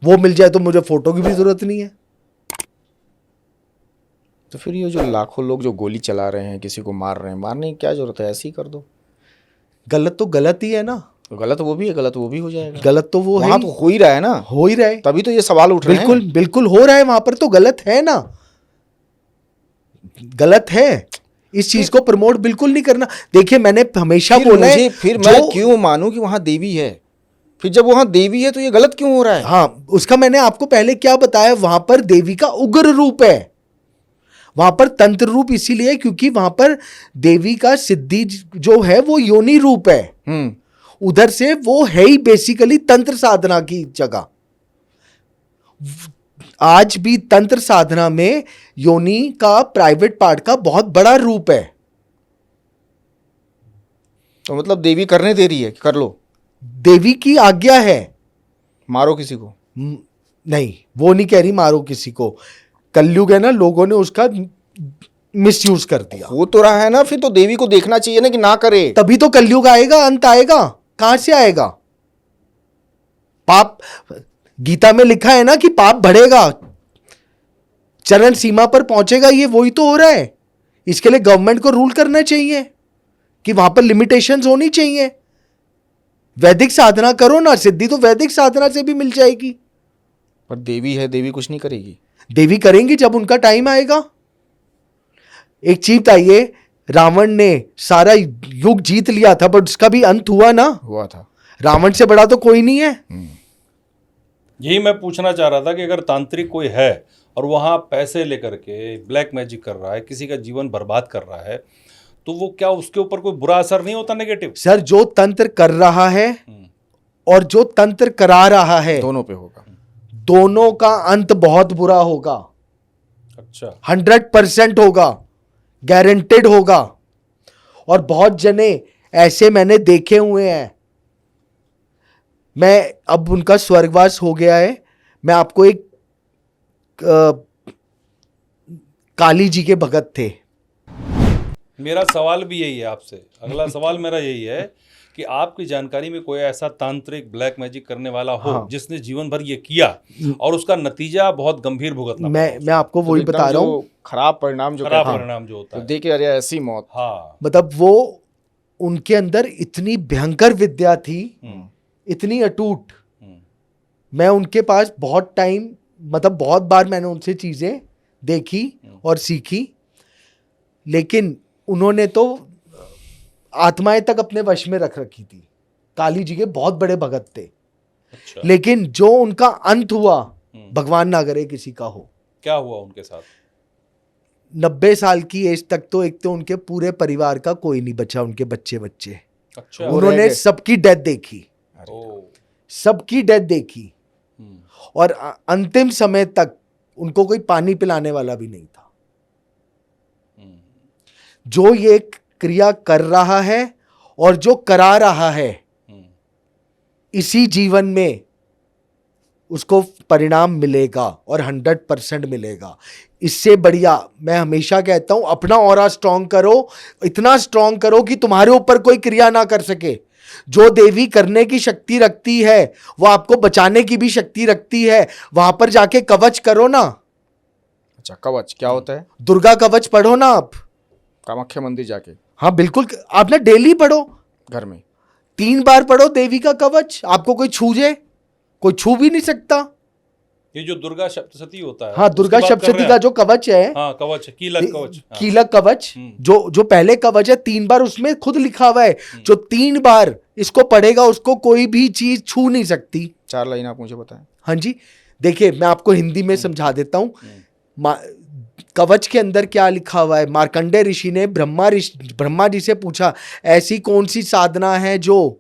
Speaker 1: वो मिल जाए तो मुझे फोटो की भी जरूरत नहीं है।
Speaker 2: तो फिर ये जो लाखों लोग जो गोली चला रहे हैं, किसी को मार रहे हैं, मारने की क्या जरूरत है, ऐसे ही कर दो।
Speaker 1: गलत तो गलत ही है ना,
Speaker 2: तो गलत वो भी है, गलत वो भी हो जाएगा।
Speaker 1: गलत तो वो है
Speaker 2: वहां
Speaker 1: ही,
Speaker 2: तो हो ही रहा है ना,
Speaker 1: हो ही रहा है,
Speaker 2: तभी तो ये सवाल उठ रहे हैं।
Speaker 1: बिल्कुल बिल्कुल हो रहा है, वहां पर तो गलत है ना, गलत है। इस चीज को प्रमोट बिल्कुल नहीं करना। देखिए मैंने हमेशा बोला है,
Speaker 2: फिर मैं क्यों मानूं कि वहां देवी है? फिर जब वहां देवी है तो ये गलत क्यों हो रहा है?
Speaker 1: हाँ, उसका मैंने आपको पहले क्या बताया, वहां पर देवी का उग्र रूप है, वहां पर तंत्र रूप इसीलिए है क्योंकि वहां पर देवी का सिद्धि जो है वो योनि रूप है, उधर से वो है ही बेसिकली तंत्र साधना की जगह। आज भी तंत्र साधना में योनि का प्राइवेट पार्ट का बहुत बड़ा रूप है।
Speaker 2: तो मतलब देवी करने दे रही है कि कर लो,
Speaker 1: देवी की आज्ञा है,
Speaker 2: मारो किसी को
Speaker 1: नहीं वो नहीं कह रही मारो किसी को। कलयुग है ना, लोगों ने उसका मिसयूज कर दिया।
Speaker 2: हो तो रहा है ना, फिर तो देवी को देखना चाहिए ना कि ना करे।
Speaker 1: तभी तो कलयुग आएगा, अंत आएगा। कहां से आएगा? पाप, गीता में लिखा है ना कि पाप बढ़ेगा, चरण सीमा पर पहुंचेगा, ये वही तो हो रहा है। इसके लिए गवर्नमेंट को रूल करना चाहिए कि वहां पर लिमिटेशंस होनी चाहिए। वैदिक साधना करो ना, सिद्धि तो वैदिक साधना से भी मिल जाएगी।
Speaker 2: पर देवी है, देवी कुछ नहीं करेगी।
Speaker 1: देवी करेंगी जब उनका टाइम आएगा। एक चीज बताइए, रावण ने सारा युग जीत लिया था बट उसका भी अंत हुआ ना,
Speaker 2: हुआ था।
Speaker 1: रावण से बड़ा तो कोई नहीं है।
Speaker 3: यही मैं पूछना चाह रहा था कि अगर तांत्रिक कोई है और वहाँ पैसे लेकर के ब्लैक मैजिक कर रहा है, किसी का जीवन बर्बाद कर रहा है, तो वो क्या उसके ऊपर कोई बुरा असर नहीं होता, नेगेटिव?
Speaker 1: सर, जो तंत्र कर रहा है और जो तंत्र करा रहा है,
Speaker 2: दोनों पे होगा,
Speaker 1: दोनों का अंत बहुत बुरा होगा।
Speaker 3: अच्छा,
Speaker 1: 100% होगा, गारंटेड होगा। और बहुत जने ऐसे मैंने देखे हुए हैं। मैं, अब उनका स्वर्गवास हो गया है, मैं आपको एक काली जी के भगत थे।
Speaker 3: मेरा सवाल भी यही है आपसे, अगला सवाल मेरा यही है कि आपकी जानकारी में कोई ऐसा तांत्रिक ब्लैक मैजिक करने वाला हो जिसने जीवन भर ये किया और उसका नतीजा बहुत गंभीर भुगतना पड़ा?
Speaker 1: मैं आपको वही बता रहा हूँ,
Speaker 2: खराब परिणाम जो
Speaker 3: खराब
Speaker 2: कहते हैं,
Speaker 3: परिणाम जो होता
Speaker 2: तो
Speaker 3: है,
Speaker 2: देखे अरे ऐसी मौत।
Speaker 3: हाँ,
Speaker 1: मतलब वो, उनके अंदर इतनी भयंकर विद्या थी, इतनी अटूट। मैं उनके पास बहुत टाइम, मतलब बहुत बार मैंने उनसे चीजें देखी और सीखी, लेकिन उन्होंने तो आत्माएं तक अपने वश में रख रखी थी। काली जी के बहुत बड़े भगत थे।
Speaker 3: अच्छा।
Speaker 1: लेकिन जो उनका अंत हुआ भगवान ना करे किसी का हो।
Speaker 3: क्या हुआ उनके साथ?
Speaker 1: 90 साल की एज तक तो एक तो उनके पूरे परिवार का कोई नहीं बचा, उनके बच्चे
Speaker 3: अच्छा।
Speaker 2: वो रह
Speaker 1: उन्होंने
Speaker 2: गए।
Speaker 1: सबकी डेथ देखी,
Speaker 3: ओ,
Speaker 1: सबकी डेथ देखी,
Speaker 3: हम्म,
Speaker 1: और अंतिम समय तक उनको कोई पानी पिलाने वाला भी नहीं था।
Speaker 3: हम्म,
Speaker 1: जो ये क्रिया कर रहा है और जो करा रहा है,
Speaker 3: हम्म,
Speaker 1: इसी जीवन में उसको परिणाम मिलेगा और 100% मिलेगा। इससे बढ़िया मैं हमेशा कहता हूं, अपना ऑरा स्ट्रांग करो, इतना स्ट्रांग करो कि तुम्हारे ऊपर कोई क्रिया ना कर सके। जो देवी करने की शक्ति रखती है वो आपको बचाने की भी शक्ति रखती है। वहां पर जाके कवच करो ना।
Speaker 2: अच्छा, कवच क्या होता है?
Speaker 1: दुर्गा कवच पढ़ो ना आप।
Speaker 2: कामाख्या मंदिर जाके
Speaker 1: हाँ बिल्कुल, आपने डेली पढ़ो,
Speaker 2: घर में
Speaker 1: 3 बार पढ़ो देवी का कवच। आपको कोई छू जाए, कोई छू भी नहीं सकता।
Speaker 3: ये जो दुर्गा सप्तशती होता है,
Speaker 1: हाँ, दुर्गा
Speaker 3: उसकी बात कर रहे
Speaker 1: सप्तशती
Speaker 3: हैं
Speaker 1: का
Speaker 3: आप?
Speaker 1: जो कवच है,
Speaker 3: हाँ, कवच, कीलक कवच, हाँ।
Speaker 1: कीलक कवच, जो पहले कवच है, 3 बार उसमें खुद लिखा हुआ है, जो 3 बार इसको पढ़ेगा उसको कोई भी चीज छू नहीं सकती।
Speaker 2: 4 लाइन आप मुझे बताएं।
Speaker 1: हाँ जी, देखिए मैं आपको हिंदी में समझा देता हूं। कवच के अंदर क्या लिखा हुआ है? मार्कंडेय ऋषि ने ब्रह्मा जी से पूछा, ऐसी कौन सी साधना है जो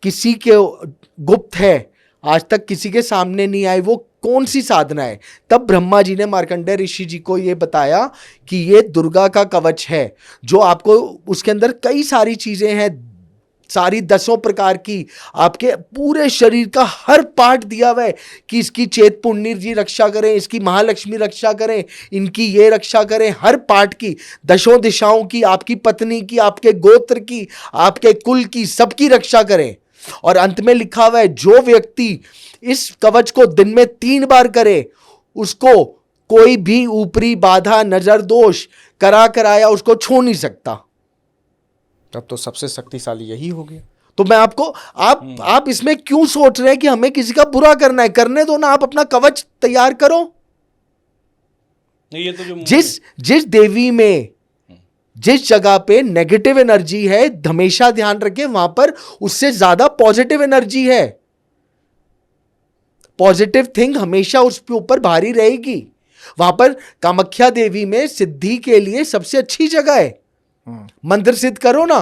Speaker 1: किसी के गुप्त है, आज तक किसी के सामने नहीं आई, वो कौन सी साधना है? तब ब्रह्मा जी ने मार्कंडेय ऋषि जी को ये बताया कि ये दुर्गा का कवच है, जो आपको उसके अंदर कई सारी चीजें हैं, सारी 10 प्रकार की, आपके पूरे शरीर का हर पार्ट दिया हुआ है कि इसकी चेत पुण्य जी रक्षा करें, इसकी महालक्ष्मी रक्षा करें, इनकी ये रक्षा करें, हर पार्ट की, 10 दिशाओं की, आपकी पत्नी की, आपके गोत्र की, आपके कुल की, सबकी रक्षा करें। और अंत में लिखा हुआ है, जो व्यक्ति इस कवच को दिन में 3 बार करे उसको कोई भी ऊपरी बाधा, नजर दोष कराया उसको छू नहीं सकता।
Speaker 2: तब तो सबसे शक्तिशाली यही हो गया।
Speaker 1: तो मैं आपको, आप इसमें क्यों सोच रहे हैं कि हमें किसी का बुरा करना है? करने दो ना, आप अपना कवच तैयार करो।
Speaker 3: नहीं, ये तो जो
Speaker 1: जिस देवी में, जिस जगह पे नेगेटिव एनर्जी है, हमेशा ध्यान रखें वहां पर उससे ज्यादा पॉजिटिव एनर्जी है। पॉजिटिव थिंग हमेशा उस पे ऊपर भारी रहेगी। वहां पर कामाख्या देवी में सिद्धि के लिए सबसे अच्छी जगह है। मंत्र सिद्ध करो ना।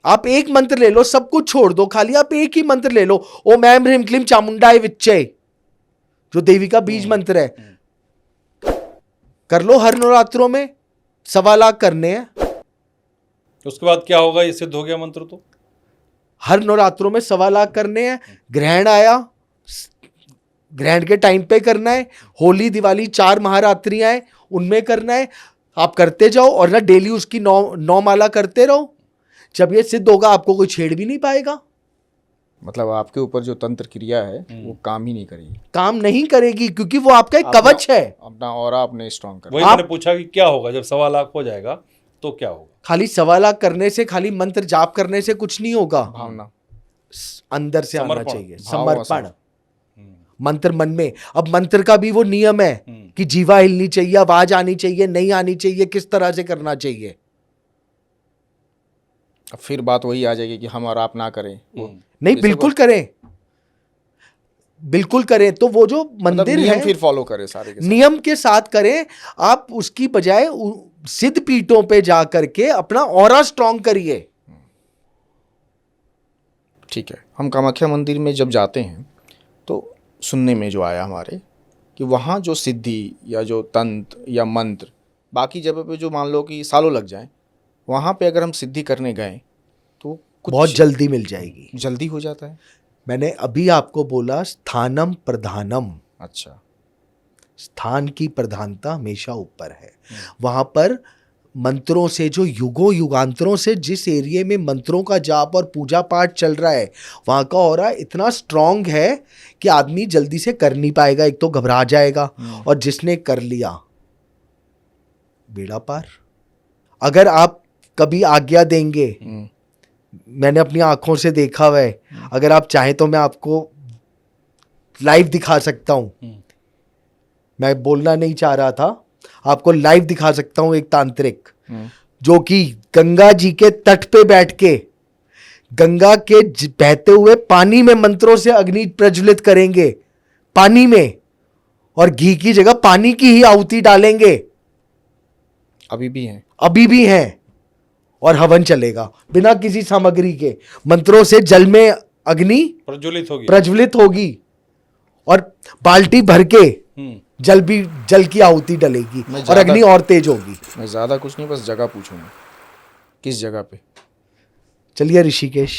Speaker 1: आप एक मंत्र ले लो, सब कुछ छोड़ दो, खाली आप एक ही मंत्र ले लो, ओम ऐं ह्रीं क्लीं चामुंडाय विच्चे, जो देवी का बीज मंत्र है। कर लो हर नवरात्रों में, 1.25 लाख करने हैं।
Speaker 3: उसके बाद क्या होगा? ये सिद्ध हो गया मंत्र तो?
Speaker 1: हर नवरात्रों में 1.25 लाख करने हैं। ग्रहण आया, ग्रहण के टाइम पे करना है। होली, दिवाली, 4 महारात्रियां हैं, उनमें करना है। आप करते जाओ और ना डेली उसकी 9 माला करते रहो। जब ये सिद्ध होगा आपको कोई छेड़ भी नहीं पाएगा।
Speaker 2: मतलब आपके ऊपर जो तंत्र क्रिया है वो काम ही नहीं करेगी।
Speaker 1: काम नहीं करेगी, क्योंकि वो आपका एक कवच है।
Speaker 2: अपना ऑरा अपने स्ट्रांग कर।
Speaker 3: वही मैंने पूछा कि क्या होगा जब 1.25 लाख हो जाएगा तो क्या होगा?
Speaker 1: खाली 1.25 लाख करने से, खाली मंत्र जाप करने से कुछ नहीं होगा।
Speaker 2: भावना
Speaker 1: अंदर से आना
Speaker 3: समर्पण,
Speaker 1: चाहिए,
Speaker 2: भाव
Speaker 1: समर्पण। मंत्र मन में, अब मंत्र का भी वो नियम है कि जीवा हिलनी चाहिए, आवाज आनी चाहिए, नहीं आनी चाहिए, किस तरह से करना चाहिए।
Speaker 2: अब फिर बात वही आ जाएगी कि हम और आप ना करें। वो
Speaker 1: नहीं, बिल्कुल करें, बिल्कुल करें। तो वो जो मंदिर
Speaker 2: नियम
Speaker 1: है,
Speaker 2: फिर फॉलो करें सारे के सारे।
Speaker 1: नियम के साथ करें। आप उसकी बजाय सिद्ध पीठों पे जा करके अपना ऑरा स्ट्रांग करिए।
Speaker 2: ठीक है। हम कामाख्या मंदिर में जब जाते हैं तो सुनने में जो आया हमारे कि वहाँ जो सिद्धि या जो तंत्र या मंत्र बाकी जगह पे जो मान लो कि सालों लग जाए, वहाँ पे अगर हम सिद्धि करने गए तो कुछ
Speaker 1: बहुत जल्दी मिल जाएगी,
Speaker 2: जल्दी हो जाता है।
Speaker 1: मैंने अभी आपको बोला स्थानम प्रधानम।
Speaker 2: अच्छा,
Speaker 1: स्थान की प्रधानता हमेशा ऊपर है। वहां पर मंत्रों से, जो युगों युगांतरों से जिस एरिया में मंत्रों का जाप और पूजा पाठ चल रहा है, वहां का ऑरा इतना स्ट्रांग है कि आदमी जल्दी से कर नहीं पाएगा। एक तो घबरा जाएगा, और जिसने कर लिया बेड़ा पार। अगर आप कभी आज्ञा देंगे, मैंने अपनी आंखों से देखा हुआ है, अगर आप चाहें तो मैं आपको लाइव दिखा सकता हूं। मैं बोलना नहीं चाह रहा था, आपको लाइव दिखा सकता हूं। एक तांत्रिक जो कि गंगा जी के तट पे बैठ के गंगा के बहते हुए पानी में मंत्रों से अग्नि प्रज्वलित करेंगे, पानी में, और घी की जगह पानी की ही आहुति डालेंगे।
Speaker 2: अभी भी हैं।
Speaker 1: अभी भी हैं। और हवन चलेगा बिना किसी सामग्री के, मंत्रों से जल में अग्नि प्रज्वलित होगी और बाल्टी भर के जल की आहुति डलेगी और अग्नि और तेज होगी।
Speaker 2: मैं ज्यादा कुछ नहीं, बस जगह पूछूंगा, किस जगह पे?
Speaker 1: चलिए ऋषिकेश,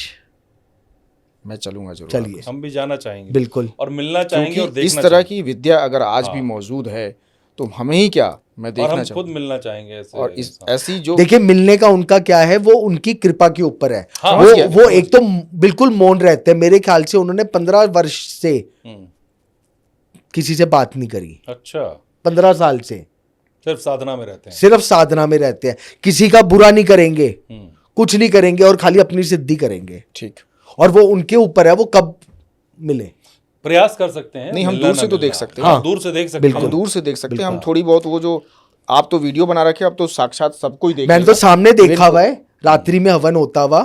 Speaker 2: मैं चलूंगा जरूर।
Speaker 1: चलिए,
Speaker 3: हम भी जाना चाहेंगे
Speaker 1: बिल्कुल,
Speaker 3: और मिलना चाहेंगे और देखना
Speaker 2: इस तरह की विद्या अगर आज भी मौजूद है तो हमें ही क्या, मैं देखना
Speaker 3: और हम
Speaker 2: चाहूंगा,
Speaker 3: खुद मिलना चाहेंगे ऐसे।
Speaker 2: और ऐसी जो
Speaker 1: देखिए मिलने का उनका क्या है, वो उनकी कृपा के ऊपर है।
Speaker 3: हाँ,
Speaker 1: वो एक तो बिल्कुल मौन रहते हैं। मेरे ख्याल से उन्होंने 15 वर्ष से किसी से बात नहीं करी।
Speaker 3: अच्छा,
Speaker 1: 15 साल से
Speaker 3: सिर्फ साधना में रहते हैं।
Speaker 1: सिर्फ साधना में रहते हैं। किसी का बुरा नहीं करेंगे, कुछ नहीं करेंगे और खाली अपनी सिद्धि करेंगे।
Speaker 2: ठीक।
Speaker 1: और वो उनके ऊपर है, वो कब मिले।
Speaker 3: प्रयास कर सकते हैं,
Speaker 2: नहीं हम दूर से तो देख सकते हैं।
Speaker 1: हाँ,
Speaker 3: दूर से देख सकते हैं,
Speaker 2: हम दूर से देख सकते हैं। हम थोड़ी बहुत वो जो आप तो वीडियो बना रखे, अब तो साक्षात सबको ही देख।
Speaker 1: मैंने तो सामने देखा हुआ है, रात्रि में हवन होता हुआ,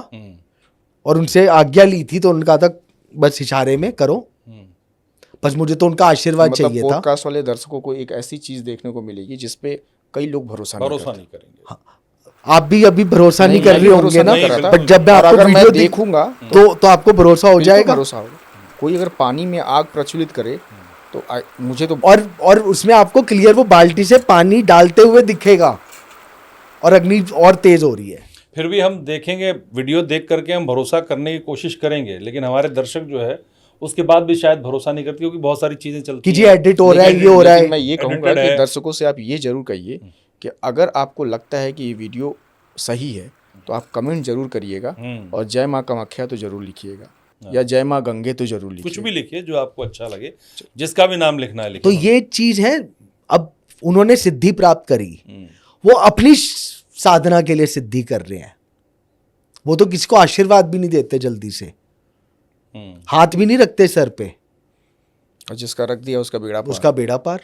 Speaker 1: और उनसे आज्ञा ली थी तो उनका था बस इशारे में करो, बस मुझे तो उनका आशीर्वाद चाहिए था।
Speaker 2: पॉडकास्ट वाले दर्शकों को एक ऐसी चीज देखने को मिलेगी जिसपे कई लोग भरोसा नहीं करेंगे।
Speaker 1: हाँ, आप भी अभी भरोसा नहीं कर रहे होंगे ना, बट जब मैं आपको वीडियो
Speaker 2: देखूंगा
Speaker 1: तो आपको भरोसा हो जाएगा।
Speaker 2: भरोसा होगा। कोई अगर पानी में आग प्रज्वलित करे तो मुझे तो
Speaker 1: और उसमें आपको क्लियर वो बाल्टी से पानी डालते हुए दिखेगा और अग्नि और तेज हो रही है।
Speaker 3: फिर भी हम देखेंगे, वीडियो देख करके हम भरोसा करने की कोशिश करेंगे, लेकिन हमारे दर्शक जो है उसके बाद भी शायद भरोसा नहीं करते, क्योंकि बहुत सारी चीजें चलती
Speaker 1: हैं कि जी एडिट हो रहा है, ये हो रहा है।
Speaker 2: मैं ये कहूंगा कि दर्शकों से आप ये जरूर कहिए कि अगर आपको लगता है कि ये वीडियो सही है तो आप कमेंट जरूर करिएगा, और जय माँ कामाख्या तो जरूर लिखिएगा, या जय माँ गंगे तो जरूर लिखिए।
Speaker 3: कुछ भी लिखिए जो आपको अच्छा लगे, जिसका भी नाम लिखना है लिखिए।
Speaker 1: तो ये चीज है, अब उन्होंने सिद्धि प्राप्त करी, वो अपनी साधना के लिए सिद्धि कर रहे हैं। वो तो किसी को आशीर्वाद भी नहीं देते जल्दी से, हाथ भी नहीं रखते सर पे,
Speaker 2: और जिसका रख दिया उसका
Speaker 1: बेड़ा पार।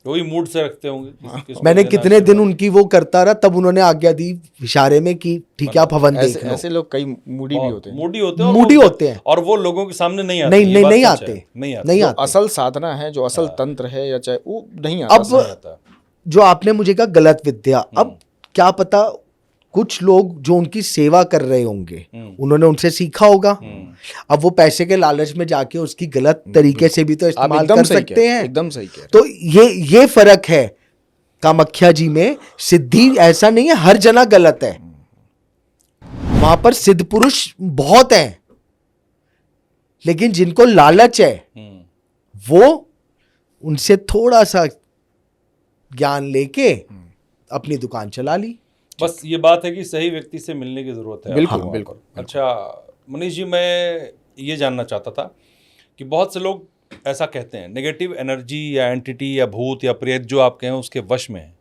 Speaker 3: वही मूड से रखते होंगे।
Speaker 1: मैंने कितने दिन उनकी वो करता रहा, तब उन्होंने आज्ञा दी इशारे में कि ठीक है आप हवन देख लो।
Speaker 2: ऐसे लोग कई मूडी भी होते हैं,
Speaker 1: मूडी होते हैं,
Speaker 3: और वो लोगों के सामने नहीं आते।
Speaker 1: नहीं आते।
Speaker 2: असल साधना है, जो असल तंत्र है, या चाहे वो नहीं आता।
Speaker 1: अब जो आपने मुझे कहा गलत विद्या, अब क्या पता कुछ लोग जो उनकी सेवा कर रहे होंगे, उन्होंने उनसे सीखा होगा। अब वो पैसे के लालच में जाके उसकी गलत तरीके से भी तो इस्तेमाल कर सकते हैं।
Speaker 2: एकदम सही कह रहे हैं।
Speaker 1: तो ये फर्क है कामाख्या जी में। सिद्धि ऐसा नहीं है हर जना गलत है, वहां पर सिद्ध पुरुष बहुत हैं, लेकिन जिनको लालच है वो उनसे थोड़ा सा ज्ञान लेके अपनी दुकान चला ली।
Speaker 3: बस ये बात है कि सही व्यक्ति से मिलने की जरूरत है।
Speaker 2: बिल्कुल बिल्कुल।
Speaker 3: अच्छा मनीष जी, मैं ये जानना चाहता था कि बहुत से लोग ऐसा कहते हैं नेगेटिव एनर्जी या एंटिटी या भूत या प्रेत जो आप कहें उसके वश में है,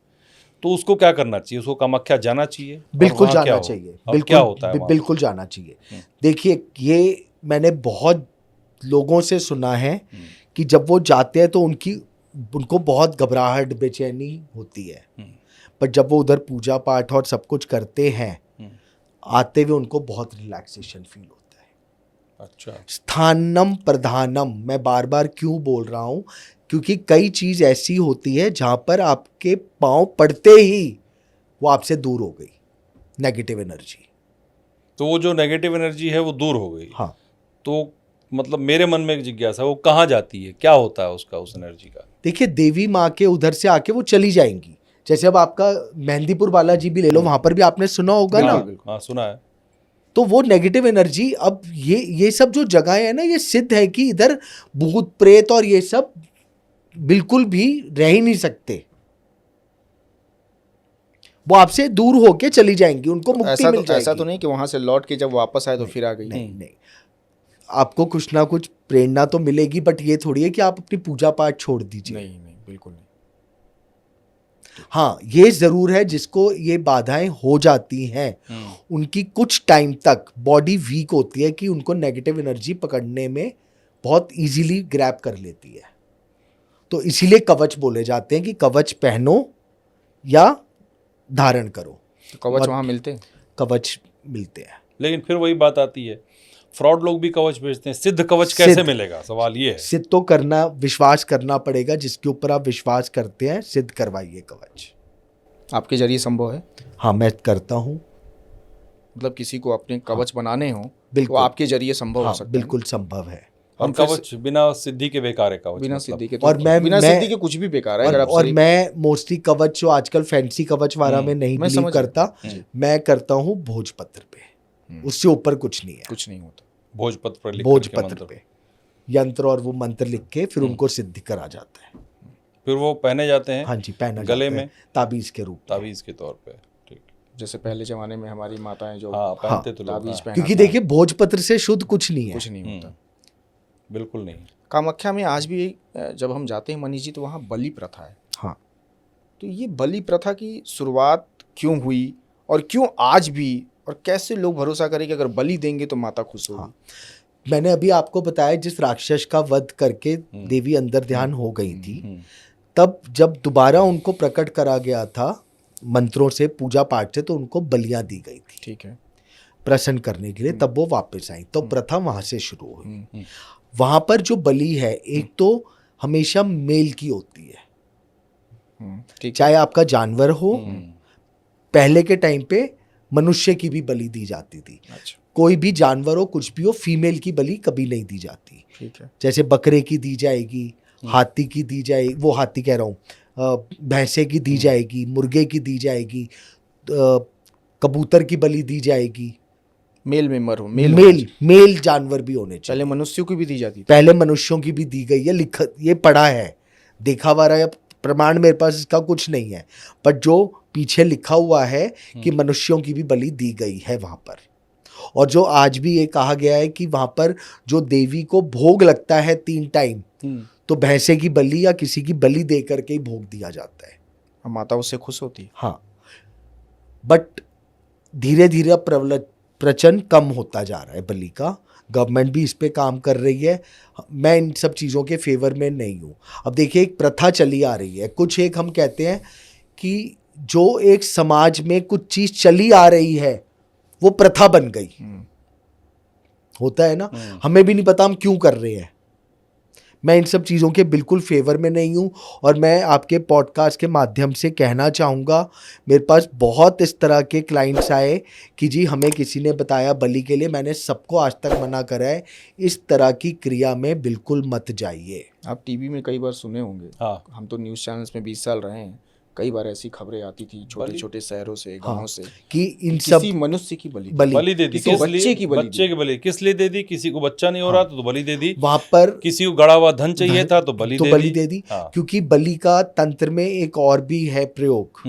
Speaker 3: तो उसको क्या करना चाहिए? उसको कामाख्या जाना चाहिए?
Speaker 1: बिल्कुल जाना चाहिए। बिल्कुल,
Speaker 3: क्या होता है?
Speaker 1: बिल्कुल जाना चाहिए। देखिए, ये मैंने बहुत लोगों से सुना है कि जब वो जाते हैं तो उनको बहुत घबराहट, बेचैनी होती है, पर जब वो उधर पूजा पाठ और सब कुछ करते हैं, आते हुए उनको बहुत रिलैक्सेशन फील होता है।
Speaker 3: अच्छा।
Speaker 1: स्थानम प्रधानम, मैं बार बार क्यों बोल रहा हूँ, क्योंकि कई चीज ऐसी होती है जहां पर आपके पांव पड़ते ही वो आपसे दूर हो गई, नेगेटिव एनर्जी।
Speaker 3: तो वो जो नेगेटिव एनर्जी है वो दूर हो गई।
Speaker 1: हाँ।
Speaker 3: तो मतलब मेरे मन में एक जिज्ञासा, वो कहाँ जाती है, क्या होता है उसका, उस एनर्जी का?
Speaker 1: देखिए, देवी माँ के उधर से आके वो चली जाएंगी। जैसे अब आपका मेहंदीपुर बालाजी भी ले लो, वहां पर भी आपने सुना होगा ना।
Speaker 3: हाँ, सुना है।
Speaker 1: तो वो नेगेटिव एनर्जी, अब ये सब जो जगह है ना, ये सिद्ध है कि इधर भूत प्रेत और ये सब बिल्कुल भी रह ही नहीं सकते। वो आपसे दूर होके चली जाएंगी, उनको मुक्ति मिल जाएगी।
Speaker 2: ऐसा तो नहीं कि वहां से लौट के जब वापस आए तो फिर आ गई।
Speaker 1: नहीं, आपको कुछ ना कुछ प्रेरणा तो मिलेगी, बट ये थोड़ी है कि आप अपनी पूजा पाठ छोड़ दीजिए।
Speaker 2: नहीं, बिल्कुल नहीं।
Speaker 1: हाँ, ये जरूर है जिसको ये बाधाएं हो जाती हैं, उनकी कुछ टाइम तक बॉडी वीक होती है कि उनको नेगेटिव एनर्जी पकड़ने में बहुत इजीली ग्रैब कर लेती है। तो इसीलिए कवच बोले जाते हैं कि कवच पहनो या धारण करो।
Speaker 2: तो कवच वहां मिलते हैं?
Speaker 1: कवच मिलते हैं।
Speaker 3: लेकिन फिर वही बात आती है, फ्रॉड लोग भी कवच बेचते हैं, सिद्ध कवच कैसे मिलेगा, सवाल ये है।
Speaker 1: सिद्ध तो करना, विश्वास करना पड़ेगा, जिसके ऊपर आप विश्वास करते हैं सिद्ध करवाइए कवच।
Speaker 2: आपके जरिए संभव है?
Speaker 1: हाँ, मैं करता हूँ।
Speaker 2: मतलब किसी को अपने कवच बनाने हो तो
Speaker 1: बिल्कुल।
Speaker 2: आपके जरिए संभव हो
Speaker 1: हाँ,
Speaker 2: सकता है।
Speaker 1: बिल्कुल संभव है।
Speaker 3: और कवच बिना सिद्धि के बेकार है कवच,
Speaker 2: बिना
Speaker 3: मतलब।
Speaker 2: सिद्धि के तो
Speaker 1: और
Speaker 2: बिना सिद्धि के कुछ भी बेकार है। अगर आप
Speaker 1: और
Speaker 2: सही-
Speaker 1: मैं मोस्टली कवच जो आजकल फैंसी कवच वाला में नहीं
Speaker 2: मैं
Speaker 1: बिलीव
Speaker 2: समझ गया।
Speaker 1: करता, मैं करता हूँ भोजपत्र पे, उससे ऊपर कुछ नहीं है।
Speaker 2: कुछ नहीं होता।
Speaker 3: भोजपत्र पर लिख करके
Speaker 1: भोजपत्र
Speaker 3: मंत्र,
Speaker 1: पे यंत्र और वो मंत्र लिख के फिर उनको सिद्ध करा जाता है।
Speaker 3: फिर वो पहने जाते हैं।
Speaker 1: हाँ जी, पहना
Speaker 3: गले
Speaker 1: जाता है
Speaker 3: में
Speaker 1: ताबीज के रूप में।
Speaker 3: ताबीज के तौर पे। ठीक।
Speaker 2: जैसे पहले जमाने में हमारी माताएं जो
Speaker 3: हाँ, पहनते तो लोग,
Speaker 2: ताबीज
Speaker 3: हाँ,
Speaker 2: पहना
Speaker 1: क्योंकि देखिए भोजपत्र से शुद्ध कुछ नहीं है।
Speaker 2: कुछ नहीं होता।
Speaker 3: बिल्कुल नहीं।
Speaker 2: कामाख्या में आज भी जब हम जाते हैं मनीष जी तो वहाँ बलि प्रथा है।
Speaker 1: हाँ,
Speaker 2: तो ये बलि प्रथा की शुरुआत क्यों हुई और क्यों आज भी, और कैसे लोग भरोसा करें कि अगर बलि देंगे तो माता खुश होगी?
Speaker 1: मैंने अभी आपको बताया जिस राक्षस का वध करके देवी अंदर ध्यान हो गई थी, तब जब दोबारा उनको प्रकट करा गया था मंत्रों से, पूजा पाठ से, तो उनको बलियां दी गई थी
Speaker 2: ठीक है।
Speaker 1: प्रसन्न करने के लिए, तब वो वापस आई। तो प्रथा वहां से शुरू हुई। वहां पर जो बलि है, एक तो हमेशा मेल की होती है,
Speaker 2: ठीक है।
Speaker 1: चाहे आपका जानवर हो। पहले के टाइम पे मनुष्य की भी बलि दी जाती थी।
Speaker 2: अच्छा,
Speaker 1: कोई भी जानवर हो, कुछ भी हो, फीमेल की बलि कभी नहीं दी जाती।
Speaker 2: ठीक है।
Speaker 1: जैसे बकरे की दी जाएगी, हाथी की दी जाएगी, वो हाथी कह रहा हूँ, भैंसे की दी जाएगी, मुर्गे की दी जाएगी, कबूतर की बलि दी जाएगी।
Speaker 2: मेल मेंबर हो,
Speaker 1: मेल जानवर भी होने चाहिए।
Speaker 2: पहले मनुष्यों की भी दी जाती थी।
Speaker 1: पहले मनुष्यों की भी दी गई है, लिखा, ये पढ़ा है, देखा हुआ है, प्रमाण मेरे पास इसका कुछ नहीं है, बट जो पीछे लिखा हुआ है कि मनुष्यों की भी बलि दी गई है वहां पर। और जो आज भी ये कहा गया है कि वहां पर जो देवी को भोग लगता है 3 टाइम, तो भैंसे की बलि या किसी की बलि दे करके ही भोग दिया जाता है।
Speaker 2: और माता उससे खुश होती है।
Speaker 1: हाँ, बट धीरे धीरे प्रचलन कम होता जा रहा है बलि का। गवर्नमेंट भी इस पे काम कर रही है। मैं इन सब चीज़ों के फेवर में नहीं हूँ। अब देखिए, एक प्रथा चली आ रही है, कुछ एक हम कहते हैं कि जो एक समाज में कुछ चीज़ चली आ रही है वो प्रथा बन गई, होता है ना। हमें भी नहीं पता हम क्यों कर रहे हैं। मैं इन सब चीज़ों के बिल्कुल फेवर में नहीं हूँ। और मैं आपके पॉडकास्ट के माध्यम से कहना चाहूँगा, मेरे पास बहुत इस तरह के क्लाइंट्स आए कि जी हमें किसी ने बताया बलि के लिए। मैंने सबको आज तक मना करा है, इस तरह की क्रिया में बिल्कुल मत जाइए।
Speaker 2: आप टीवी में कई बार सुने होंगे।
Speaker 3: हाँ।
Speaker 2: हम तो न्यूज़ चैनल्स में 20 साल रहे हैं, कई बार ऐसी खबरें आती थी छोटे छोटे शहरों से, गाँव से,
Speaker 1: कि इन सब
Speaker 2: किसी मनुष्य की बलि
Speaker 3: बलि दे दी,
Speaker 2: किसी
Speaker 3: किस
Speaker 2: बच्चे
Speaker 3: लिए?
Speaker 2: की बलि
Speaker 3: बच्चे की बलि किस लिए दे दी? किसी को बच्चा नहीं हो रहा तो बलि दे दी।
Speaker 1: वहां पर
Speaker 3: किसी को गड़ा हुआ धन चाहिए था तो बलि दे दी। हाँ।
Speaker 1: क्योंकि बलि का तंत्र में एक और भी है प्रयोग,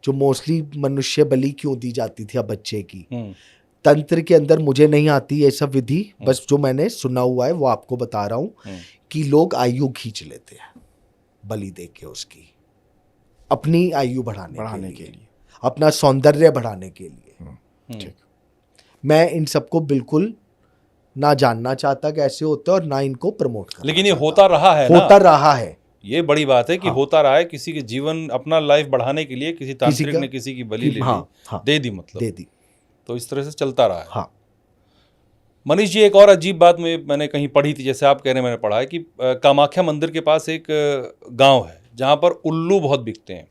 Speaker 1: जो मोस्टली मनुष्य बलि क्यों दी जाती थी अब बच्चे की। तंत्र के अंदर मुझे नहीं आती ये सब विधि, बस जो मैंने सुना हुआ है वो आपको बता रहा हूँ कि लोग आयु खींच लेते हैं बलि दे के, उसकी अपनी आयु बढ़ाने के लिए, अपना सौंदर्य बढ़ाने के लिए।
Speaker 2: ठीक।
Speaker 1: मैं इन सबको बिल्कुल ना जानना चाहता कैसे होता है और ना इनको प्रमोट करना।
Speaker 3: लेकिन ये होता रहा है ना,
Speaker 1: होता रहा है।
Speaker 3: ये बड़ी बात है कि होता रहा है। किसी के जीवन, अपना लाइफ बढ़ाने के लिए किसी तांत्रिक ने किसी की बलि ले ली, दे दी, मतलब
Speaker 1: दे दी।
Speaker 3: तो इस तरह से चलता रहा है।
Speaker 1: हाँ।
Speaker 3: मनीष जी, एक और अजीब बात मैंने कहीं पढ़ी थी, जैसे आप कह रहे हैं मैंने पढ़ा है कि कामाख्या मंदिर के पास एक गांव है जहां पर उल्लू बहुत बिकते हैं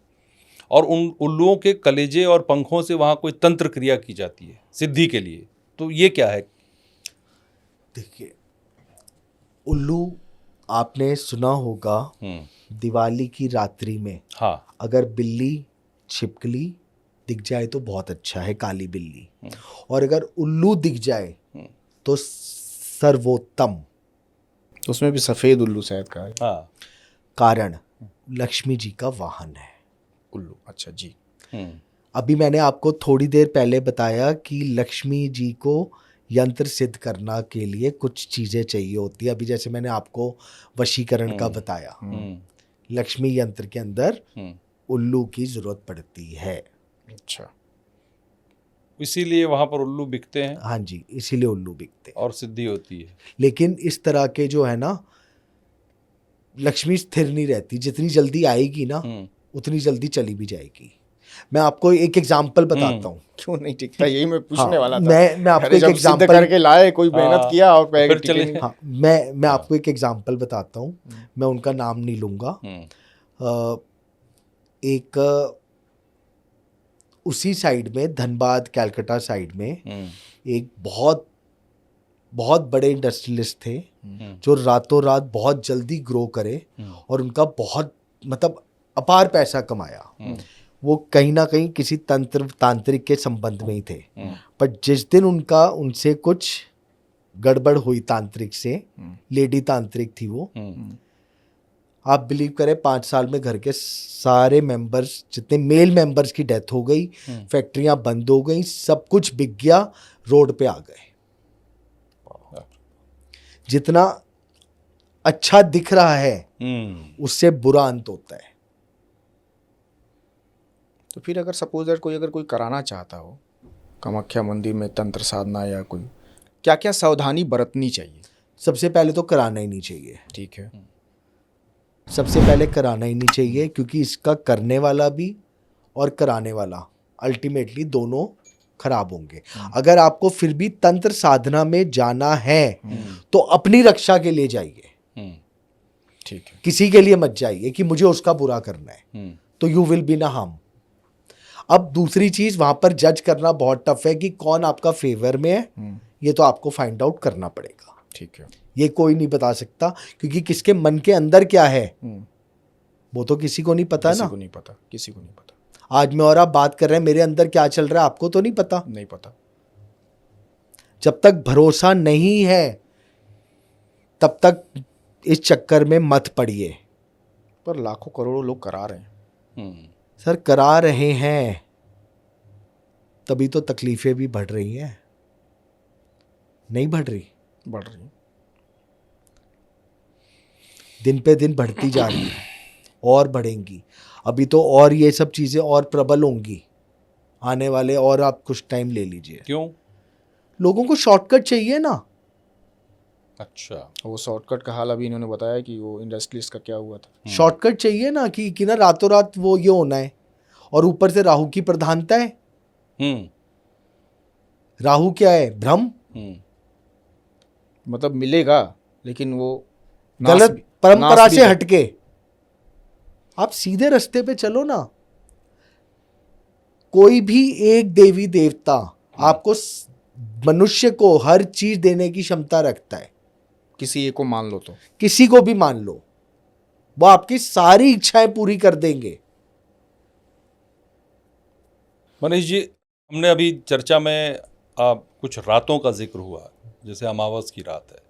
Speaker 3: और उन उल्लुओं के कलेजे और पंखों से वहां कोई तंत्र क्रिया की जाती है सिद्धि के लिए। तो ये क्या है?
Speaker 1: देखिए, उल्लू आपने सुना होगा, दिवाली की रात्रि में अगर बिल्ली छिपकली दिख जाए तो बहुत अच्छा है, काली बिल्ली, और अगर उल्लू दिख जाए तो सर्वोत्तम।
Speaker 2: तो उसमें भी सफेद उल्लू शायद का है।
Speaker 3: हाँ।
Speaker 1: कारण लक्ष्मी जी का वाहन है
Speaker 2: उल्लू। अच्छा जी।
Speaker 1: अभी मैंने आपको थोड़ी देर पहले बताया कि लक्ष्मी जी को यंत्र सिद्ध करना के लिए कुछ चीजें चाहिए होती है। अभी जैसे मैंने आपको वशीकरण का बताया, लक्ष्मी यंत्र के अंदर उल्लू की जरूरत पड़ती है।
Speaker 2: अच्छा,
Speaker 3: इसीलिए वहां पर उल्लू बिकते हैं।
Speaker 1: हाँ जी, इसीलिए उल्लू बिकते हैं
Speaker 3: और सिद्धि होती है।
Speaker 1: लेकिन इस तरह के जो है ना, लक्ष्मी स्थिर नहीं रहती। जितनी जल्दी आएगी ना उतनी जल्दी चली भी जाएगी। मैं आपको एक एग्जांपल बताता हूँ।
Speaker 2: क्यों नहीं टिकता, यही मैं पूछने
Speaker 1: हाँ,
Speaker 2: वाला था।
Speaker 1: मैं आपको
Speaker 2: अरे
Speaker 1: एक
Speaker 2: जब सिद्ध
Speaker 1: एग्जांपल
Speaker 2: करके लाए, कोई मेहनत किया और कहेगा
Speaker 3: फिर
Speaker 2: टिके
Speaker 3: चलिए।
Speaker 2: नहीं।
Speaker 1: हाँ, मैं आपको एक एग्जांपल बताता हूँ। मैं उनका नाम नहीं लूंगा। एक उसी साइड में, धनबाद कैलकाटा साइड में, एक बहुत बहुत बड़े इंडस्ट्रियलिस्ट थे जो रातों रात बहुत जल्दी ग्रो करे और उनका बहुत मतलब अपार पैसा कमाया। वो कहीं ना कहीं किसी तांत्रिक के संबंध में ही थे। पर जिस दिन उनसे कुछ गड़बड़ हुई तांत्रिक से, लेडी तांत्रिक थी वो, आप बिलीव करें 5 साल में घर के सारे मेंबर्स, जितने मेल मेंबर्स की डेथ हो गई, फैक्ट्रियां बंद हो गई, सब कुछ बिक गया, रोड पे आ गए। जितना अच्छा दिख रहा है उससे बुरा अंत होता है।
Speaker 2: तो फिर अगर सपोज अगर कोई कराना चाहता हो कामाख्या मंदिर में तंत्र साधना, या कोई क्या क्या सावधानी बरतनी चाहिए?
Speaker 1: सबसे पहले तो कराना ही नहीं चाहिए।
Speaker 2: ठीक है।
Speaker 1: सबसे पहले कराना ही नहीं चाहिए, क्योंकि इसका करने वाला भी और कराने वाला अल्टीमेटली दोनों खराब होंगे। अगर आपको फिर भी तंत्र साधना में जाना है तो अपनी रक्षा के लिए जाइए,
Speaker 2: ठीक है।
Speaker 1: किसी के लिए मत जाइए कि मुझे उसका बुरा करना है, तो यू विल बी ना हार्म। अब दूसरी चीज, वहां पर जज करना बहुत टफ है कि कौन आपका फेवर में है, ये तो आपको फाइंड आउट करना पड़ेगा।
Speaker 2: ठीक है।
Speaker 1: ये कोई नहीं बता सकता, क्योंकि किसके मन के अंदर क्या है वो तो किसी को नहीं पता
Speaker 2: किसी
Speaker 1: ना।
Speaker 2: को नहीं पता, किसी को नहीं पता।
Speaker 1: आज मैं और आप बात कर रहे हैं, मेरे अंदर क्या चल रहा है आपको तो नहीं पता।
Speaker 2: नहीं पता।
Speaker 1: जब तक भरोसा नहीं है तब तक इस चक्कर में मत पड़िए।
Speaker 2: पर लाखों करोड़ों लोग करा रहे हैं।
Speaker 1: सर करा रहे हैं, तभी तो तकलीफें भी बढ़ रही हैं, नहीं बढ़ रही?
Speaker 2: बढ़ रही है।
Speaker 1: दिन पे दिन बढ़ती जा रही है और बढ़ेंगी। अभी तो और ये सब चीज़ें और प्रबल होंगी आने वाले, और आप कुछ टाइम ले लीजिए।
Speaker 3: क्यों?
Speaker 1: लोगों को शॉर्टकट चाहिए ना।
Speaker 3: अच्छा,
Speaker 2: वो शॉर्टकट का हाल अभी इन्होंने बताया कि वो इंडस्ट्रियलिस्ट का क्या हुआ था।
Speaker 1: शॉर्टकट चाहिए ना कि ना रातों रात वो ये होना है, और ऊपर से राहु की प्रधानता है। राहु क्या है? भ्रम।
Speaker 2: मतलब मिलेगा, लेकिन वो
Speaker 1: गलत परंपरा से हटके आप सीधे रास्ते पे चलो ना। कोई भी एक देवी देवता आपको, मनुष्य को हर चीज देने की क्षमता रखता है।
Speaker 2: किसी एक को मान लो, तो
Speaker 1: किसी को भी मान लो, वो आपकी सारी इच्छाएं पूरी कर देंगे।
Speaker 3: मनीष जी, हमने अभी चर्चा में कुछ रातों का जिक्र हुआ, जैसे अमावस की रात है,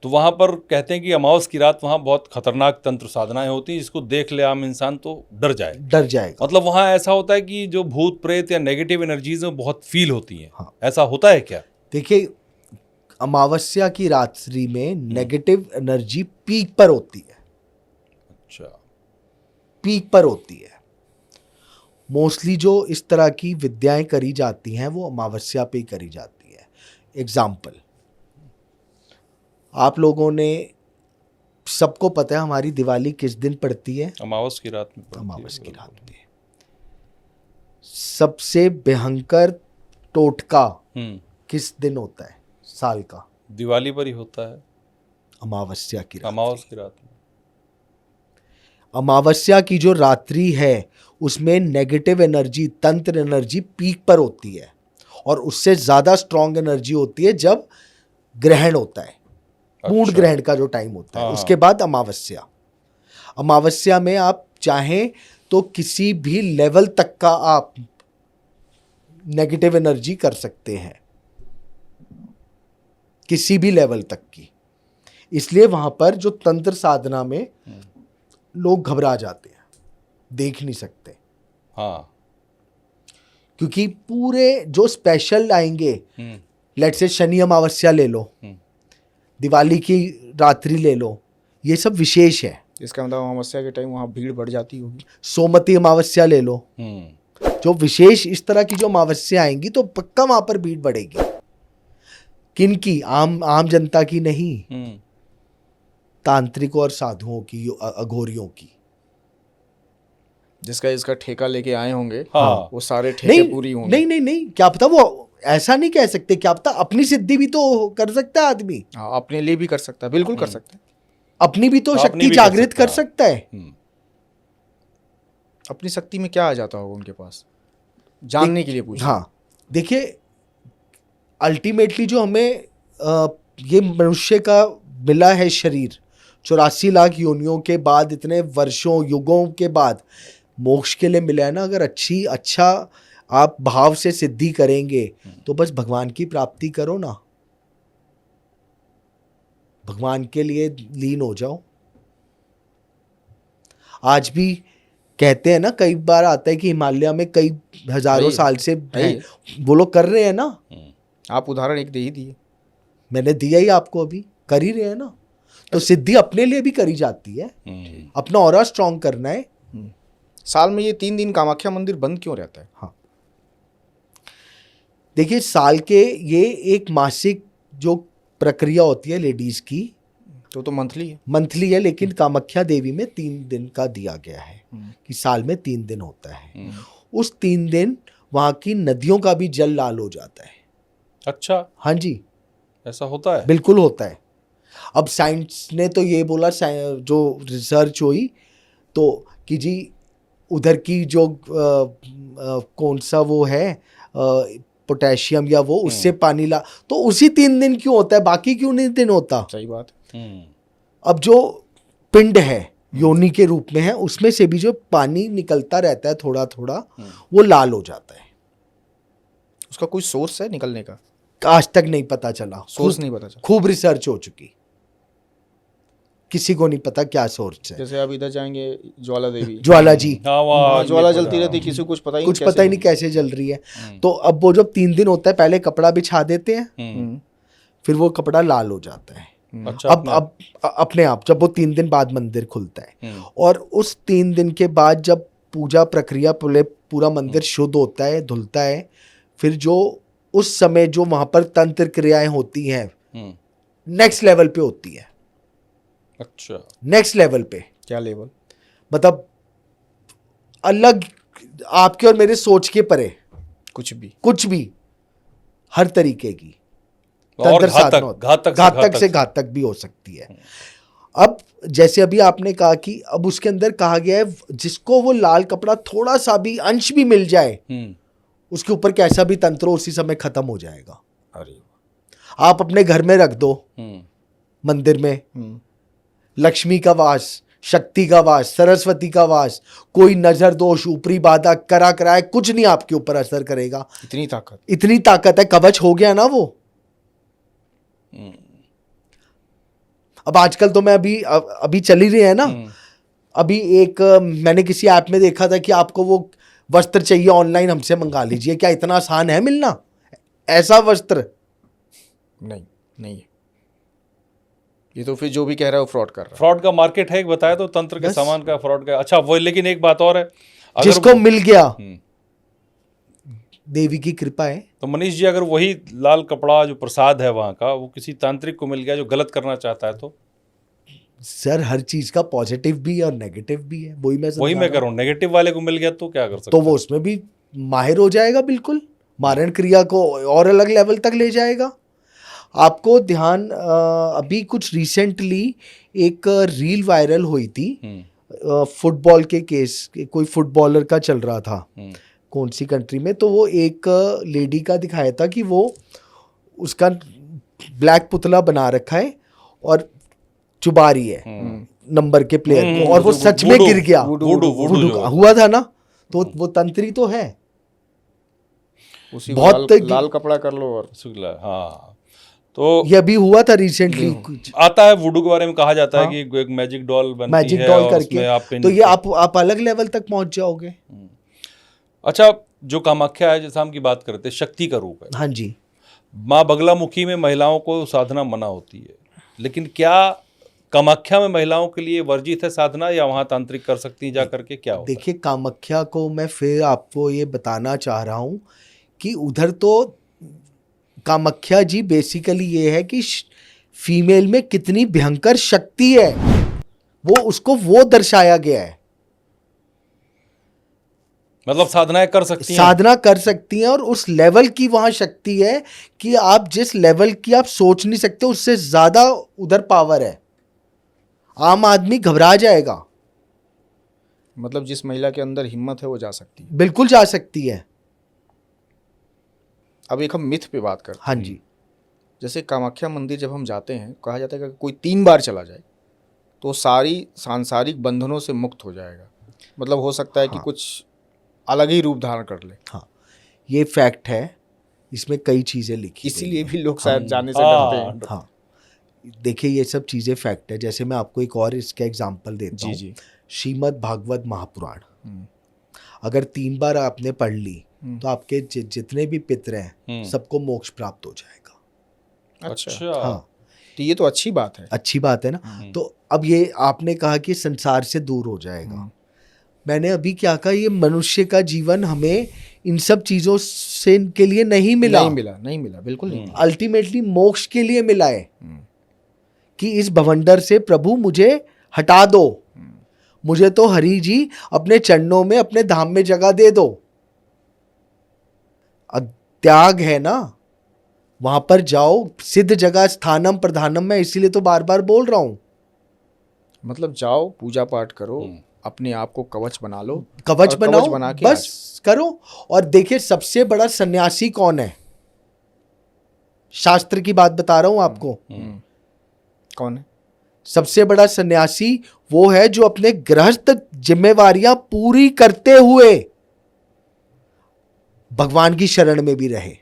Speaker 3: तो वहाँ पर कहते हैं कि अमावस की रात वहाँ बहुत खतरनाक तंत्र साधनाएं होती हैं, जिसको देख ले आम इंसान तो डर जाएगा। मतलब वहाँ ऐसा होता है कि जो भूत प्रेत या नेगेटिव एनर्जीज हैं बहुत फील होती हैं।
Speaker 1: हाँ।
Speaker 3: ऐसा होता है क्या?
Speaker 1: देखिए, अमावस्या की रात्रि में नेगेटिव एनर्जी पीक पर होती है।
Speaker 3: अच्छा,
Speaker 1: पीक पर होती है। मोस्टली जो इस तरह की विद्याएं करी जाती हैं वो अमावस्या पे ही करी जाती है। एग्जाम्पल, आप लोगों ने, सबको पता है हमारी दिवाली किस दिन पड़ती है?
Speaker 3: अमावस की रात में पड़ती है।
Speaker 1: अमावस की रात में। सबसे भयंकर टोटका किस दिन होता है साल का?
Speaker 3: दिवाली पर ही होता है,
Speaker 1: अमावस्या की रात।
Speaker 3: अमावस की रात में।
Speaker 1: अमावस्या की जो रात्रि है उसमें नेगेटिव एनर्जी, तंत्र एनर्जी पीक पर होती है, और उससे ज्यादा स्ट्रॉन्ग एनर्जी होती है जब ग्रहण होता है। पूर्ण ग्रहण का जो टाइम होता है, उसके बाद अमावस्या। अमावस्या में आप चाहें तो किसी भी लेवल तक का आप नेगेटिव एनर्जी कर सकते हैं, किसी भी लेवल तक की। इसलिए वहां पर जो तंत्र साधना में लोग घबरा जाते हैं, देख नहीं सकते।
Speaker 3: हाँ,
Speaker 1: क्योंकि पूरे जो स्पेशल आएंगे, लेट से शनि अमावस्या ले लो, दिवाली की रात्रि ले लो, ये सब विशेष है।
Speaker 2: इसका मतलब अमावस्या के टाइम वहाँ भीड़ बढ़ जाती होगी।
Speaker 1: सोमवती अमावस्या ले लो, जो विशेष इस तरह की जो अमावस्या आएंगी तो पक्का वहां पर भीड़ बढ़ेगी। किन की? आम जनता की नहीं, तांत्रिकों और साधुओं की, अघोरियों की।
Speaker 2: जिसका इसका ठेका लेके आए होंगे,
Speaker 3: हाँ।
Speaker 2: वो सारे ठेके पूरी होंगे।
Speaker 1: नहीं नहीं नहीं, क्या पता वो ऐसा नहीं कह सकते, क्या पता अपनी सिद्धि भी तो कर सकता है आदमी,
Speaker 2: हाँ, अपने लिए भी कर सकता है, बिल्कुल कर सकता है।
Speaker 1: अपनी भी तो
Speaker 3: अपनी
Speaker 1: शक्ति
Speaker 3: भी कर
Speaker 1: जागृत
Speaker 3: सकता
Speaker 1: कर सकता है।
Speaker 2: अपनी शक्ति में क्या आ जाता होगा उनके पास, जानने के लिए पूछ।
Speaker 1: हाँ देखिए, अल्टीमेटली जो हमें ये मनुष्य का मिला है शरीर 84 लाख योनियों के बाद, इतने वर्षों युगों के बाद मोक्ष के लिए मिला है ना। अगर अच्छा आप भाव से सिद्धि करेंगे तो बस भगवान की प्राप्ति करो ना, भगवान के लिए लीन हो जाओ। आज भी कहते हैं ना, कई बार आता है कि हिमालय में कई हजारों साल से हैं, वो लोग कर रहे हैं ना।
Speaker 2: आप उदाहरण एक दे ही दिए,
Speaker 1: मैंने दिया ही आपको, अभी कर ही रहे हैं ना। तो सिद्धि अपने लिए भी करी जाती है, अपना ऑरा स्ट्रांग करना है।
Speaker 2: साल में ये 3 दिन कामाख्या मंदिर बंद क्यों रहता है?
Speaker 1: हाँ देखिए, साल के ये एक मासिक जो प्रक्रिया होती है लेडीज की,
Speaker 2: तो मंथली है।
Speaker 1: मंथली है, लेकिन कामाख्या देवी में 3 दिन का दिया गया है कि साल में 3 दिन होता है। उस 3 दिन वहाँ की नदियों का भी जल लाल हो जाता है।
Speaker 3: अच्छा,
Speaker 1: हाँ जी,
Speaker 3: ऐसा होता है?
Speaker 1: बिल्कुल होता है। अब साइंस ने तो ये बोला, जो रिसर्च हुई तो कि जी उधर की जो कौन सा वो है पोटेशियम या वो, उससे पानी ला, तो उसी 3 दिन क्यों होता है, बाकी क्यों नहीं दिन होता?
Speaker 2: सही बात।
Speaker 1: अब जो पिंड है योनि के रूप में है, उसमें से भी जो पानी निकलता रहता है थोड़ा थोड़ा, वो लाल हो जाता है।
Speaker 2: उसका कोई सोर्स है निकलने का?
Speaker 1: आज तक नहीं पता चला,
Speaker 2: सोर्स नहीं पता चला।
Speaker 1: खूब रिसर्च हो चुकी, किसी को नहीं पता क्या सोर्स है।
Speaker 2: जैसे आप इधर जाएंगे ज्वाला देवी,
Speaker 1: ज्वाला जी,
Speaker 3: हाँ,
Speaker 2: ज्वाला जलती रहती, किसी को कुछ पता ही
Speaker 1: कुछ पता ही नहीं कैसे जल रही है। तो अब वो जब 3 दिन होता है, पहले कपड़ा बिछा देते हैं, फिर वो कपड़ा लाल हो जाता है।
Speaker 3: अच्छा,
Speaker 1: अब अपने आप जब वो 3 दिन बाद मंदिर खुलता है, और उस 3 दिन के बाद जब पूजा प्रक्रिया पूरा मंदिर शुद्ध होता है, धुलता है, फिर जो उस समय जो वहां पर तंत्र क्रियाएं होती हैं नेक्स्ट लेवल पे होती है।
Speaker 3: अच्छा,
Speaker 1: नेक्स्ट लेवल पे
Speaker 2: क्या लेवल?
Speaker 1: मतलब अलग, आपके और मेरे सोच के परे, कुछ भी हर तरीके की
Speaker 3: और
Speaker 1: तंत्र साधना, घातक से घातक भी हो सकती है। अब जैसे अभी आपने कहा कि अब उसके अंदर कहा गया है, जिसको वो लाल कपड़ा थोड़ा सा भी अंश भी मिल जाए, उसके ऊपर कैसा भी तंत्र हो, उसी समय खत्म हो जाएगा।
Speaker 2: अरे
Speaker 1: आप अपने घर में रख दो, मंदिर में लक्ष्मी का वास, शक्ति का वास, सरस्वती का वास, कोई नजर दोष, ऊपरी बाधा करा कराए कुछ नहीं आपके ऊपर असर करेगा। इतनी ताकत है, कवच हो गया ना वो। अब आजकल तो मैं अभी चल ही रही है ना, अभी एक मैंने किसी ऐप में देखा था कि आपको वो वस्त्र चाहिए, ऑनलाइन हमसे मंगा लीजिए। क्या इतना आसान है मिलना ऐसा वस्त्र?
Speaker 2: नहीं है। ये तो फिर जो भी कह रहा है वो फ्रॉड कर रहा है।
Speaker 3: फ्रॉड का मार्केट है, बताया तो तंत्र के सामान का, फ्रॉड का। अच्छा, वो लेकिन एक बात और है,
Speaker 1: जिसको मिल गया देवी की कृपा है।
Speaker 3: तो मनीष जी, अगर वही लाल कपड़ा जो प्रसाद है वहाँ का, वो किसी तांत्रिक को मिल गया जो गलत करना चाहता है, तो
Speaker 1: सर हर चीज का पॉजिटिव भी है और नेगेटिव भी है, वही मैं
Speaker 3: कह रहा हूँ। नेगेटिव वाले को मिल गया तो क्या कर सकते?
Speaker 1: तो वो उसमें भी माहिर हो जाएगा, बिल्कुल मारण क्रिया को और अलग लेवल तक ले जाएगा। आपको ध्यान, अभी कुछ रिसेंटली एक रील वायरल हुई थी फुटबॉल के केस, कोई फुटबॉलर का चल रहा था कौन सी कंट्री में, तो वो एक लेडी का दिखाया था कि वो उसका ब्लैक पुतला बना रखा है और चुबा रही है नंबर के प्लेयर को, और वो सच में गिर गया। वुडू हुआ था ना, तो वो तंत्री तो है।
Speaker 2: उसी
Speaker 1: बहुत
Speaker 2: लाल कपड़ा कर लो और
Speaker 3: हाँ, तो
Speaker 1: ये अभी हुआ था रिसेंटली, कुछ
Speaker 3: आता है वुडू के बारे में कहा जाता है कि एक मैजिक डॉल बनती है,
Speaker 1: मैजिक डॉल करके, तो ये आप अलग लेवल तक पहुंच जाओगे।
Speaker 3: अच्छा, जो कामाख्या है, जैसे हम की बात करते हैं, शक्ति का रूप है।
Speaker 1: हाँ जी,
Speaker 3: माँ बगलामुखी में महिलाओं को साधना मना होती है, लेकिन क्या कामाख्या में महिलाओं के लिए वर्जित है साधना, या वहाँ तांत्रिक कर सकती हैं जा करके? क्या होता है?
Speaker 1: देखिए, कामाख्या को मैं फिर आपको ये बताना चाह रहा हूँ कि उधर तो कामाख्या जी बेसिकली ये है कि फीमेल में कितनी भयंकर शक्ति है, वो उसको वो दर्शाया गया है।
Speaker 3: मतलब साधनाएं कर सकती हैं।
Speaker 1: साधना कर सकती हैं और उस लेवल की वहां शक्ति है कि आप जिस लेवल की आप सोच नहीं सकते उससे ज्यादा उधर पावर है। आम आदमी घबरा जाएगा।
Speaker 2: मतलब जिस महिला के अंदर हिम्मत है वो जा सकती है।
Speaker 1: बिल्कुल जा सकती है।
Speaker 2: अब एक हम मिथ पे बात करते हैं।
Speaker 1: हाँ जी।
Speaker 2: जैसे कामाख्या मंदिर जब हम जाते हैं, कहा जाता है कि कोई 3 बार चला जाए तो सारी सांसारिक बंधनों से मुक्त हो जाएगा। मतलब हो सकता है कि कुछ अलग ही रूप धारण कर ले।
Speaker 1: हाँ, ये फैक्ट है, इसमें कई चीजें लिखी
Speaker 2: इसीलिए भी लोग शायद जाने से डरते हैं।
Speaker 1: हाँ, देखिए ये सब चीजें फैक्ट है। जैसे मैं आपको एक और इसका एग्जांपल देता हूँ।
Speaker 2: जी।
Speaker 1: श्रीमद् भागवत महापुराण अगर 3 बार आपने पढ़ ली तो आपके जितने भी पितर हैं सबको मोक्ष प्राप्त हो जाएगा।
Speaker 3: अच्छा।
Speaker 1: हाँ,
Speaker 2: तो ये तो अच्छी बात है।
Speaker 1: अच्छी बात है ना। तो अब ये आपने कहा कि संसार से दूर हो जाएगा। मैंने अभी क्या कहा, ये मनुष्य का जीवन हमें इन सब चीजों से के लिए नहीं मिला।
Speaker 2: नहीं मिला, बिल्कुल नहीं।
Speaker 1: अल्टीमेटली मोक्ष के लिए मिला है कि इस भवंडर से प्रभु मुझे हटा दो, मुझे तो हरि जी अपने चरणों में अपने धाम में जगह दे दो। त्याग है ना, वहां पर जाओ। सिद्ध जगह स्थानम प्रधानम, मैं इसीलिए तो बार बार बोल रहा हूं।
Speaker 2: मतलब जाओ, पूजा पाठ करो, अपने आप को कवच बना लो,
Speaker 1: कवच
Speaker 2: और
Speaker 1: बनाओ,
Speaker 2: बना के
Speaker 1: बस करो। और देखिए सबसे बड़ा सन्यासी कौन है, शास्त्र की बात बता रहा हूं आपको।
Speaker 2: कौन है?
Speaker 1: सबसे बड़ा सन्यासी वो है जो अपने गृहस्थ जिम्मेवारियां पूरी करते हुए भगवान की शरण में भी रहे।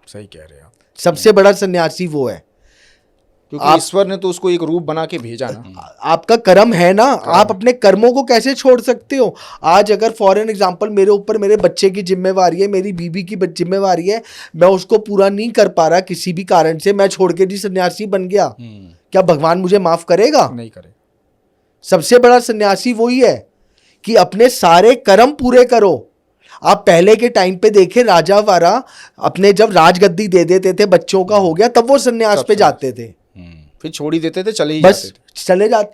Speaker 2: सही कह रहे हैं आप।
Speaker 1: सबसे बड़ा सन्यासी वो है,
Speaker 2: क्योंकि ईश्वर ने तो उसको एक रूप बना के भेजा ना।
Speaker 1: आपका कर्म है ना। आप अपने कर्मों को कैसे छोड़ सकते हो? आज अगर फॉर एन एग्जांपल मेरे ऊपर मेरे बच्चे की जिम्मेवारी है, मेरी बीवी की जिम्मेवारी है, मैं उसको पूरा नहीं कर पा रहा किसी भी कारण से, मैं छोड़ के जी सन्यासी बन गया, क्या भगवान मुझे माफ करेगा?
Speaker 2: नहीं करे।
Speaker 1: सबसे बड़ा सन्यासी वही है कि अपने सारे कर्म पूरे करो। आप पहले के टाइम पे देखे, राजा वारा अपने जब राजगद्दी दे देते थे, बच्चों का हो गया, तब वो सन्यास पे जाते थे।
Speaker 2: फिर छोड़ ही देते थे, चले ही
Speaker 1: बस
Speaker 2: जाते थे।
Speaker 1: चले जाते।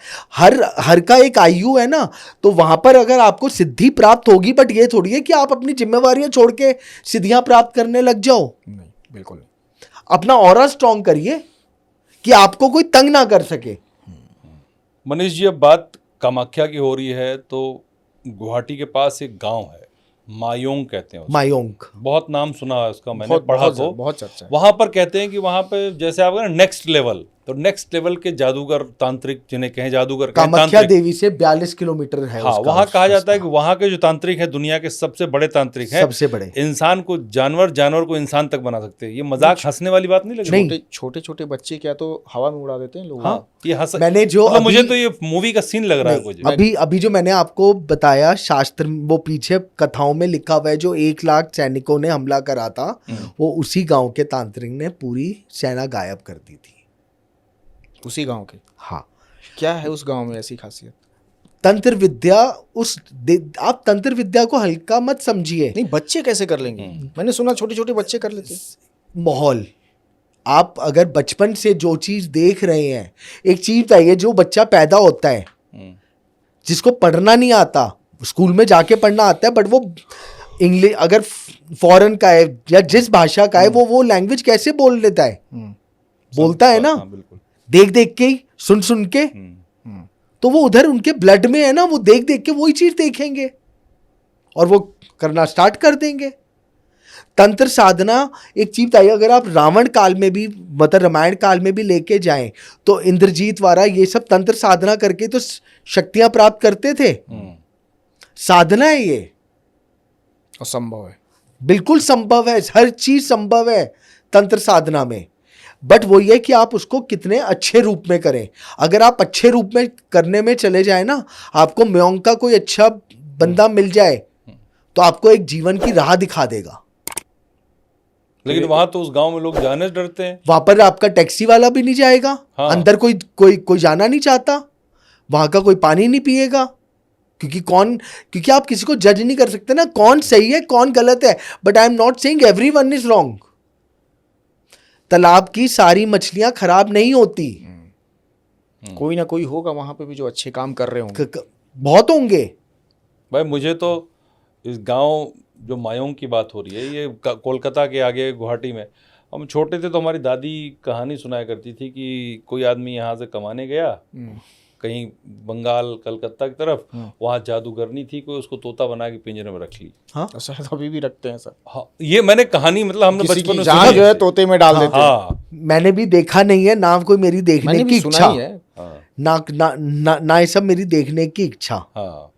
Speaker 1: हर का एक आयु है ना, तो वहां पर अगर आपको सिद्धि प्राप्त होगी, बट ये थोड़ी है कि आप अपनी जिम्मेवारियां छोड़ के सिद्धियां प्राप्त करने लग जाओ।
Speaker 2: नहीं, बिल्कुल नहीं।
Speaker 1: अपना ऑरा स्ट्रॉन्ग करिए कि आपको कोई तंग ना कर सके।
Speaker 3: मनीष जी, अब बात कामाख्या की हो रही है तो गुवाहाटी के पास एक गांव है, मायोंग कहते हैं उसको।
Speaker 1: मायोंग,
Speaker 3: बहुत नाम सुना है उसका, मैंने पढ़ा तो
Speaker 2: बहुत चर्चा है।
Speaker 3: वहां पर कहते हैं कि वहां पे जैसे आप नेक्स्ट लेवल, तो नेक्स्ट लेवल के जादूगर, तांत्रिक जिन्हें कहें, जादूगर कहें,
Speaker 1: कामाख्या
Speaker 3: तांत्रिक,
Speaker 1: देवी से 42 किलोमीटर है।
Speaker 3: हाँ, वहां कहा जाता है कि वहां के जो तांत्रिक है दुनिया के सबसे बड़े तांत्रिक हैं।
Speaker 1: सबसे बड़े।
Speaker 3: इंसान को जानवर, जानवर को इंसान तक बना सकते हैं। ये मजाक हंसने वाली बात नहीं लग रही?
Speaker 2: छोटे छोटे बच्चे क्या तो हवा में उड़ा देते हैं लोग।
Speaker 3: हाँ, ये हंस,
Speaker 1: मैंने जो
Speaker 3: मतलब मुझे तो ये मूवी का सीन लग रहा है कुछ।
Speaker 1: अभी जो मैंने आपको बताया, शास्त्र वो पीछे कथाओं में लिखा हुआ है, जो 1 लाख सैनिकों ने हमला करा था, वो उसी गांव के तांत्रिक ने पूरी सेना गायब कर दी थी।
Speaker 2: उसी गांव के?
Speaker 1: हाँ।
Speaker 2: क्या है उस गांव में ऐसी खासियत?
Speaker 1: तंत्र विद्या। आप तंत्र विद्या को हल्का मत समझिए।
Speaker 2: नहीं, बच्चे कैसे कर लेंगे? मैंने सुना छोटे छोटे बच्चे कर लेते।
Speaker 1: माहौल, आप अगर बचपन से जो चीज देख रहे हैं, एक चीज चाहिए, जो बच्चा पैदा होता है जिसको पढ़ना नहीं आता, स्कूल में जाके पढ़ना आता है, बट वो इंग्लिश अगर फॉरेन का है या जिस भाषा का है, वो लैंग्वेज कैसे बोल लेता है? बोलता है ना, देख देख के, सुन सुन के। तो वो उधर उनके ब्लड में है ना, वो देख देख के वही चीज देखेंगे और वो करना स्टार्ट कर देंगे। तंत्र साधना एक चीज आई, अगर आप रावण काल में भी, मतलब रामायण काल में भी लेके जाएं, तो इंद्रजीत वारा ये सब तंत्र साधना करके तो शक्तियां प्राप्त करते थे। साधना है ये,
Speaker 2: और संभव है,
Speaker 1: बिल्कुल संभव है, हर चीज संभव है तंत्र साधना में। बट वही है कि आप उसको कितने अच्छे रूप में करें। अगर आप अच्छे रूप में करने में चले जाए ना, आपको म्योंग का कोई अच्छा बंदा मिल जाए तो आपको एक जीवन की राह दिखा देगा।
Speaker 3: लेकिन वहां तो उस गांव में लोग जाने से डरते हैं।
Speaker 1: वहां पर आपका टैक्सी वाला भी नहीं जाएगा।
Speaker 3: हाँ।
Speaker 1: अंदर कोई जाना नहीं चाहता, वहां का कोई पानी नहीं पिएगा, क्योंकि आप किसी को जज नहीं कर सकते ना, कौन सही है कौन गलत है। But I am not saying everyone is wrong. तालाब की सारी मछलियां खराब नहीं होती।
Speaker 2: कोई ना कोई होगा वहां पे भी जो अच्छे काम कर रहे होंगे।
Speaker 1: बहुत होंगे।
Speaker 3: भाई मुझे तो इस गांव जो मायोंग की बात हो रही है, ये कोलकाता के आगे गुवाहाटी में, हम छोटे थे तो हमारी दादी कहानी सुनाया करती थी कि कोई आदमी यहाँ से कमाने गया कहीं बंगाल कलकत्ता की तरफ, वहाँ जादूगरनी थी, कोई उसको तोता बना के पिंजरे में रख ली।
Speaker 1: हाँ
Speaker 2: शायद अभी भी रखते हैं सर।
Speaker 3: हाँ, ये मैंने कहानी मतलब हमने
Speaker 2: किसी
Speaker 3: बचपन
Speaker 2: की
Speaker 3: में
Speaker 2: जान
Speaker 3: सुनी
Speaker 2: जो है
Speaker 3: है।
Speaker 2: तोते में डाल देते हैं।
Speaker 3: हाँ
Speaker 1: मैंने भी देखा नहीं है, ना कोई मेरी देखने
Speaker 2: मैंने
Speaker 1: की
Speaker 2: भी सुना
Speaker 1: इच्छा,
Speaker 2: ही है।
Speaker 3: हाँ
Speaker 1: ना ये सब मेरी देखने की इच्छा।
Speaker 3: हाँ।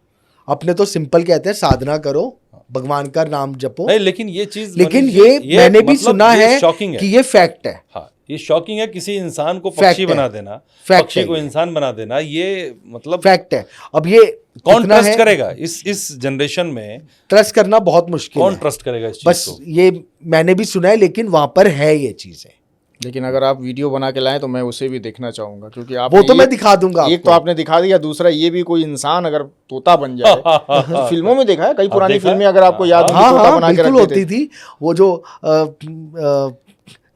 Speaker 1: अपने तो सिंपल कहते हैं साधना करो, भगवान का नाम जपो।
Speaker 3: नहीं, लेकिन ये चीज,
Speaker 1: लेकिन
Speaker 3: मनीष जी,
Speaker 1: ये मैंने भी
Speaker 3: मतलब
Speaker 1: सुना
Speaker 3: ये
Speaker 1: है
Speaker 3: शॉकिंग
Speaker 1: कि ये फैक्ट है।
Speaker 3: हाँ, ये शॉकिंग है, किसी इंसान को
Speaker 1: Fact
Speaker 3: पक्षी
Speaker 1: है।
Speaker 3: बना देना,
Speaker 1: Fact
Speaker 3: पक्षी
Speaker 1: है
Speaker 3: को
Speaker 1: ये।
Speaker 3: इंसान बना देना, ये मतलब
Speaker 1: फैक्ट है। अब ये
Speaker 3: कौन
Speaker 1: कितना
Speaker 3: ट्रस्ट
Speaker 1: है,
Speaker 3: करेगा इस जनरेशन में?
Speaker 1: ट्रस्ट करना बहुत मुश्किल
Speaker 3: कौन
Speaker 1: है।
Speaker 3: ट्रस्ट करेगा इस चीज
Speaker 1: बस
Speaker 3: को?
Speaker 1: ये मैंने भी सुना है, लेकिन वहां पर है ये चीजें।
Speaker 2: लेकिन अगर आप वीडियो बना के लाएं तो मैं उसे भी देखना चाहूंगा, क्योंकि आप
Speaker 1: वो तो मैं दिखा दूंगा
Speaker 2: एक
Speaker 1: आपको।
Speaker 2: तो आपने दिखा दिया, दूसरा ये भी कोई इंसान अगर तोता बन जाए फिल्मों में देखा है, कई पुरानी
Speaker 3: देखा है?
Speaker 2: फिल्में अगर आपको याद हो
Speaker 1: हाँ
Speaker 2: तोता
Speaker 1: हाँ
Speaker 2: बना के
Speaker 1: बिल्कुल
Speaker 2: रखते
Speaker 1: होती
Speaker 2: थे।
Speaker 1: थी। वो जो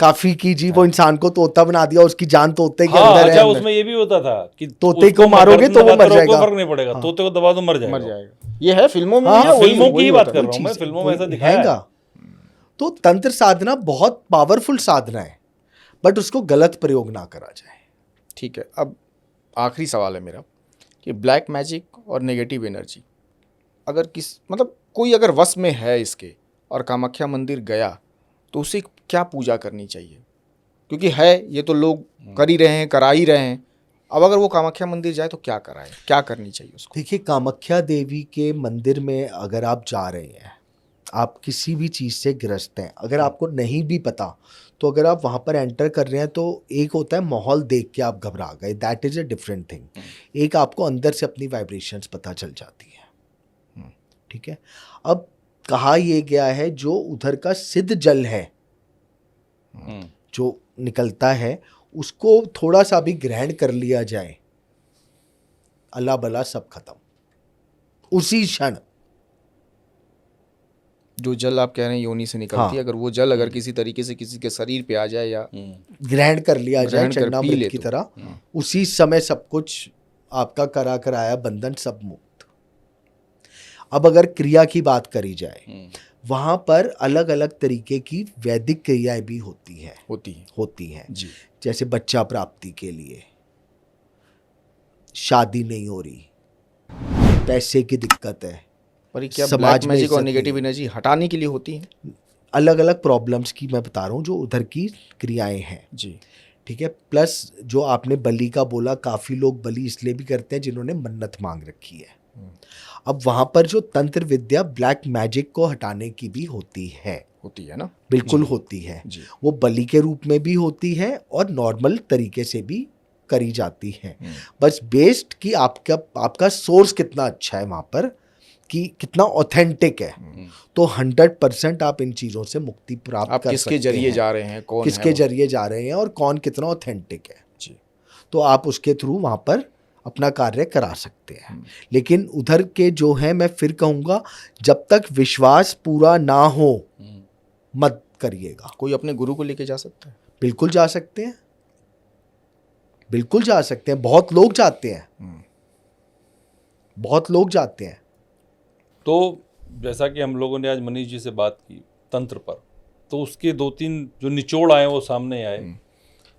Speaker 1: काफी की जी, वो इंसान को तोता बना दिया, उसकी जान तोते के
Speaker 3: हाँ,
Speaker 1: अंदर
Speaker 3: अच्छा,
Speaker 1: है।
Speaker 3: उसमें ये भी होता था कि
Speaker 1: तोते
Speaker 3: उसको
Speaker 1: को मारोगे तो वो
Speaker 3: दबाते
Speaker 1: मर
Speaker 3: रहो, कोई
Speaker 1: जाएगा।
Speaker 3: फर्क नहीं पड़ेगा, तोते को दबा दो मर जाएगा।
Speaker 2: मर जाएगा। ये है फिल्मों में
Speaker 1: हाँ,
Speaker 2: भी है, वही-
Speaker 3: फिल्मों की
Speaker 2: वही
Speaker 3: ही बात
Speaker 2: होता
Speaker 3: कर
Speaker 2: है।
Speaker 3: रहा हूँ मैं,
Speaker 1: चीज़
Speaker 3: फिल्मों में ऐसा दिखाया है।
Speaker 1: हैगा। तो तंत्र साधना बहुत पावरफुल साधना है, बट उसको गलत प्रयोग ना करा जाए।
Speaker 2: ठीक है, अब आखिरी सवाल है मेरा कि ब्लैक मैजिक और नेगेटिव एनर्जी अगर मतलब कोई अगर वश में है इसके और कामाख्या मंदिर गया तो उसे क्या पूजा करनी चाहिए? क्योंकि है ये तो लोग कर ही रहे हैं, करा ही रहे हैं। अब अगर वो कामाख्या मंदिर जाए तो क्या कराए, क्या करनी चाहिए उसको?
Speaker 1: देखिए, कामाख्या देवी के मंदिर में अगर आप जा रहे हैं, आप किसी भी चीज़ से ग्रस्त हैं, अगर आपको नहीं भी पता, तो अगर आप वहाँ पर एंटर कर रहे हैं तो एक होता है माहौल देख के आप घबरा गए, that is a different thing. एक आपको अंदर से अपनी वाइब्रेशंस पता चल जाती है। ठीक है। अब कहा यह गया है जो उधर का सिद्ध जल है जो निकलता है, उसको थोड़ा सा भी ग्रहण कर लिया जाए, अल्लाह बला सब खत्म उसी क्षण।
Speaker 2: जो जल आप कह रहे हैं योनि से निकलती है, अगर वो जल अगर किसी तरीके से किसी के शरीर पे आ जाए या
Speaker 1: ग्रहण कर लिया जाए
Speaker 2: ग्रहण कर पी
Speaker 1: चरणामृत
Speaker 2: ले
Speaker 1: की
Speaker 2: तो।
Speaker 1: तरह, उसी समय सब कुछ आपका करा कराया बंधन सब मुक्त। अब अगर क्रिया की बात करी जाए, वहां पर अलग अलग तरीके की वैदिक क्रियाएं भी होती हैं
Speaker 2: जी।
Speaker 1: जैसे बच्चा प्राप्ति के लिए, शादी नहीं हो रही, पैसे की दिक्कत है,
Speaker 2: पर ये क्या
Speaker 1: समाज
Speaker 2: ब्लैक
Speaker 1: में
Speaker 2: मैजिक और
Speaker 1: इज्जत
Speaker 2: नेगेटिव
Speaker 1: नहीं।
Speaker 2: एनर्जी हटाने के लिए होती है?
Speaker 1: अलग अलग प्रॉब्लम्स की मैं बता रहा हूँ जो उधर की क्रियाएं हैं।
Speaker 2: जी।
Speaker 1: ठीक है। प्लस जो आपने बलि का बोला, काफ़ी लोग बलि इसलिए भी करते हैं जिन्होंने मन्नत मांग रखी है। अब वहाँ पर जो तंत्र विद्या ब्लैक मैजिक को हटाने की भी होती है
Speaker 2: ना?
Speaker 1: बिल्कुल होती है।
Speaker 2: जी।
Speaker 1: वो बलि के रूप में भी होती है और नॉर्मल तरीके से भी करी जाती है। बस बेस्ड कि आपका सोर्स कितना अच्छा है वहाँ पर, कि कितना ऑथेंटिक है। तो 100% आप इन चीज़ों से मुक्ति प्राप्त
Speaker 2: आप
Speaker 1: कर
Speaker 2: किसके
Speaker 1: सकते
Speaker 2: जरिए
Speaker 1: हैं।
Speaker 2: जा रहे हैं, कौन
Speaker 1: किसके
Speaker 2: है वो?
Speaker 1: जरिए जा रहे हैं और कौन कितना ऑथेंटिक है।
Speaker 2: जी।
Speaker 1: तो आप उसके थ्रू वहाँ पर अपना कार्य करा सकते हैं। लेकिन उधर के जो है, मैं फिर कहूँगा, जब तक विश्वास पूरा ना हो मत करिएगा।
Speaker 2: कोई अपने गुरु को लेके जा सकता है?
Speaker 1: बिल्कुल जा सकते हैं, बिल्कुल जा सकते हैं। बहुत लोग जाते हैं, बहुत लोग जाते हैं।
Speaker 3: तो जैसा कि हम लोगों ने आज मनीष जी से बात की तंत्र पर, तो उसके 2-3 जो निचोड़ आए वो सामने आए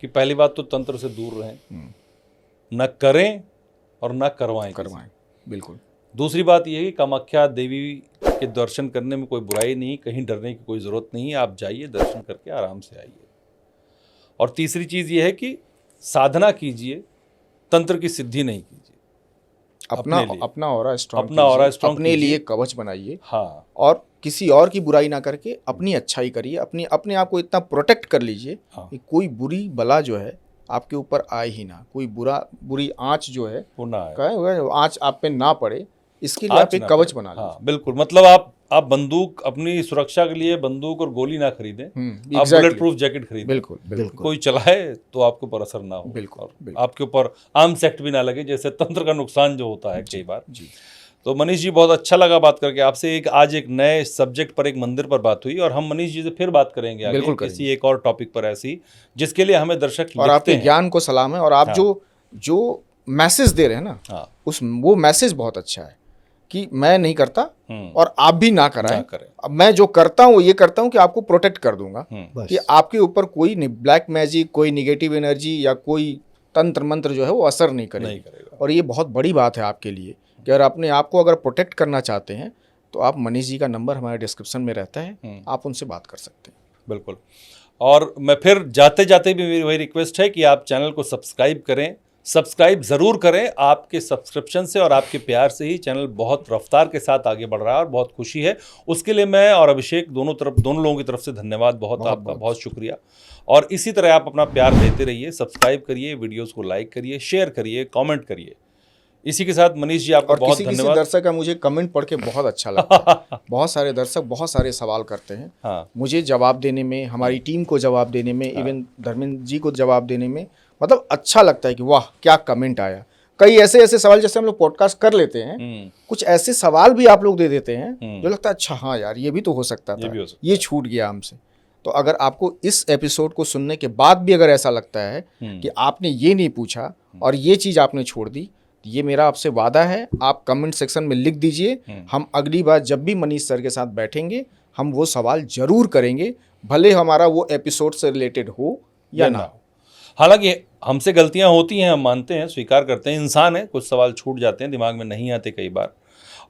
Speaker 3: कि पहली बात तो तंत्र से दूर रहें, न करें और न करवाएं।
Speaker 2: बिल्कुल।
Speaker 3: दूसरी बात यह है कि कामाख्या देवी के दर्शन करने में कोई बुराई नहीं, कहीं डरने की कोई ज़रूरत नहीं है। आप जाइए, दर्शन करके आराम से आइए। और तीसरी चीज़ यह है कि साधना कीजिए, तंत्र की सिद्धि नहीं कीजिए।
Speaker 2: अपना ऑरा स्ट्रांग
Speaker 3: अपना ऑरा स्ट्रांग
Speaker 2: अपने
Speaker 3: कीजिए।
Speaker 2: लिए कवच बनाइए।
Speaker 3: हाँ।
Speaker 2: और किसी और की बुराई ना करके अपनी अच्छाई करिए, अपने आप को इतना प्रोटेक्ट कर लीजिए कि कोई बुरी बला जो है आपके ऊपर आए ही ना, कोई बुरी आंच जो है
Speaker 3: वो ना आए,
Speaker 2: आंच आप पे ना पड़े, इसके लिए आप एक कवच बना लीजिए।
Speaker 3: हाँ, बिल्कुल। मतलब आप बंदूक, अपनी सुरक्षा के लिए बंदूक और गोली ना खरीदें, आप बुलेट प्रूफ जैकेट खरीदें।
Speaker 2: बिल्कुल।
Speaker 3: कोई चलाए तो आपके ऊपर असर ना हो,
Speaker 2: बिल्कुल।
Speaker 3: आपके ऊपर आर्म्स एक्ट भी ना लगे, जैसे तंत्र का नुकसान जो होता है कई बार। तो मनीष जी, बहुत अच्छा लगा बात करके आपसे। आज एक नए सब्जेक्ट पर, एक मंदिर पर बात हुई, और हम मनीष जी से फिर बात करेंगे आगे किसी एक और टॉपिक पर ऐसी, जिसके लिए हमें दर्शक
Speaker 2: और आपके ज्ञान को सलाम है। और आप जो मैसेज दे रहे हैं ना, वो मैसेज बहुत अच्छा है। कि मैं नहीं करता
Speaker 3: हम्म।
Speaker 2: और आप भी ना कराएं।
Speaker 3: ना करें।
Speaker 2: अब मैं जो करता हूँ ये करता हूँ कि आपको प्रोटेक्ट कर दूंगा
Speaker 1: बस
Speaker 2: कि आपके ऊपर कोई ब्लैक मैजिक, कोई निगेटिव एनर्जी या कोई तंत्र मंत्र जो है वो असर नहीं
Speaker 3: नहीं
Speaker 2: करेगी।
Speaker 3: करेगा।
Speaker 2: और ये बहुत बड़ी बात है आपके लिए कि अगर अपने आप को अगर प्रोटेक्ट करना चाहते हैं तो आप मनीष जी का नंबर हमारे डिस्क्रिप्शन में रहता है, आप उनसे बात कर सकते हैं।
Speaker 3: बिल्कुल। और मैं फिर जाते जाते भी मेरी वही रिक्वेस्ट है कि आप चैनल को सब्सक्राइब करें, सब्सक्राइब ज़रूर करें। आपके सब्सक्रिप्शन से और आपके प्यार से ही चैनल बहुत रफ्तार के साथ आगे बढ़ रहा है और बहुत खुशी है। उसके लिए मैं और अभिषेक दोनों लोगों की तरफ से धन्यवाद, बहुत आपका बहुत शुक्रिया। और इसी तरह आप अपना प्यार देते रहिए, सब्सक्राइब करिए, वीडियोज़ को लाइक करिए, शेयर करिए, कमेंट करिए। इसी के साथ मनीष जी आपका
Speaker 2: और
Speaker 3: बहुत
Speaker 2: किसी
Speaker 3: धन्यवाद।
Speaker 2: दर्शक का मुझे कमेंट पढ़ के बहुत अच्छा लगता है। बहुत सारे दर्शक बहुत सारे सवाल करते हैं,
Speaker 3: हाँ।
Speaker 2: मुझे जवाब देने में, हमारी टीम को जवाब देने में, इवन धर्मेंद्र जी को जवाब देने में मतलब अच्छा लगता है कि वाह क्या कमेंट आया। कई ऐसे ऐसे सवाल, जैसे हम लोग पॉडकास्ट कर लेते हैं, कुछ ऐसे सवाल भी आप लोग दे देते हैं जो लगता है अच्छा हाँ यार ये भी तो हो सकता था, ये छूट गया हमसे। तो अगर आपको इस एपिसोड को सुनने के बाद भी अगर ऐसा लगता है कि आपने ये नहीं पूछा और ये चीज़ आपने छोड़ दी, ये मेरा आपसे वादा है, आप कमेंट सेक्शन में लिख दीजिए। हम अगली बार जब भी मनीष सर के साथ बैठेंगे हम वो सवाल जरूर करेंगे, भले हमारा वो एपिसोड से रिलेटेड हो या ना हो।
Speaker 3: हालांकि हमसे गलतियां होती हैं, हम मानते हैं, स्वीकार करते हैं, इंसान है, कुछ सवाल छूट जाते हैं, दिमाग में नहीं आते कई बार।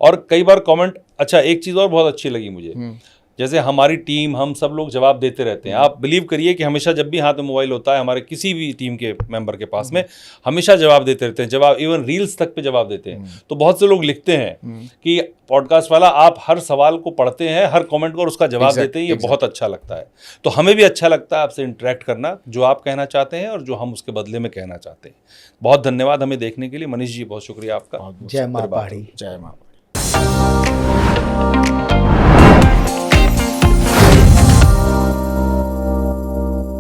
Speaker 3: और कई बार कमेंट, अच्छा एक चीज़ और बहुत अच्छी लगी मुझे, जैसे हमारी टीम, हम सब लोग जवाब देते रहते हैं। आप बिलीव करिए कि हमेशा जब भी हाथ में मोबाइल होता है हमारे किसी भी टीम के मेंबर के पास में, हमेशा जवाब देते रहते हैं, जवाब इवन रील्स तक पे जवाब देते हैं। तो बहुत से लोग लिखते हैं कि पॉडकास्ट वाला आप हर सवाल को पढ़ते हैं, हर कमेंट को और उसका जवाब देते हैं, ये बहुत अच्छा लगता है। तो हमें भी अच्छा लगता है आपसे इंटरेक्ट करना, जो आप कहना चाहते हैं और जो हम उसके बदले में कहना चाहते हैं। बहुत धन्यवाद हमें देखने के लिए। मनीष जी बहुत शुक्रिया आपका।
Speaker 1: जय माँ पहाड़ी।
Speaker 2: जय माँ।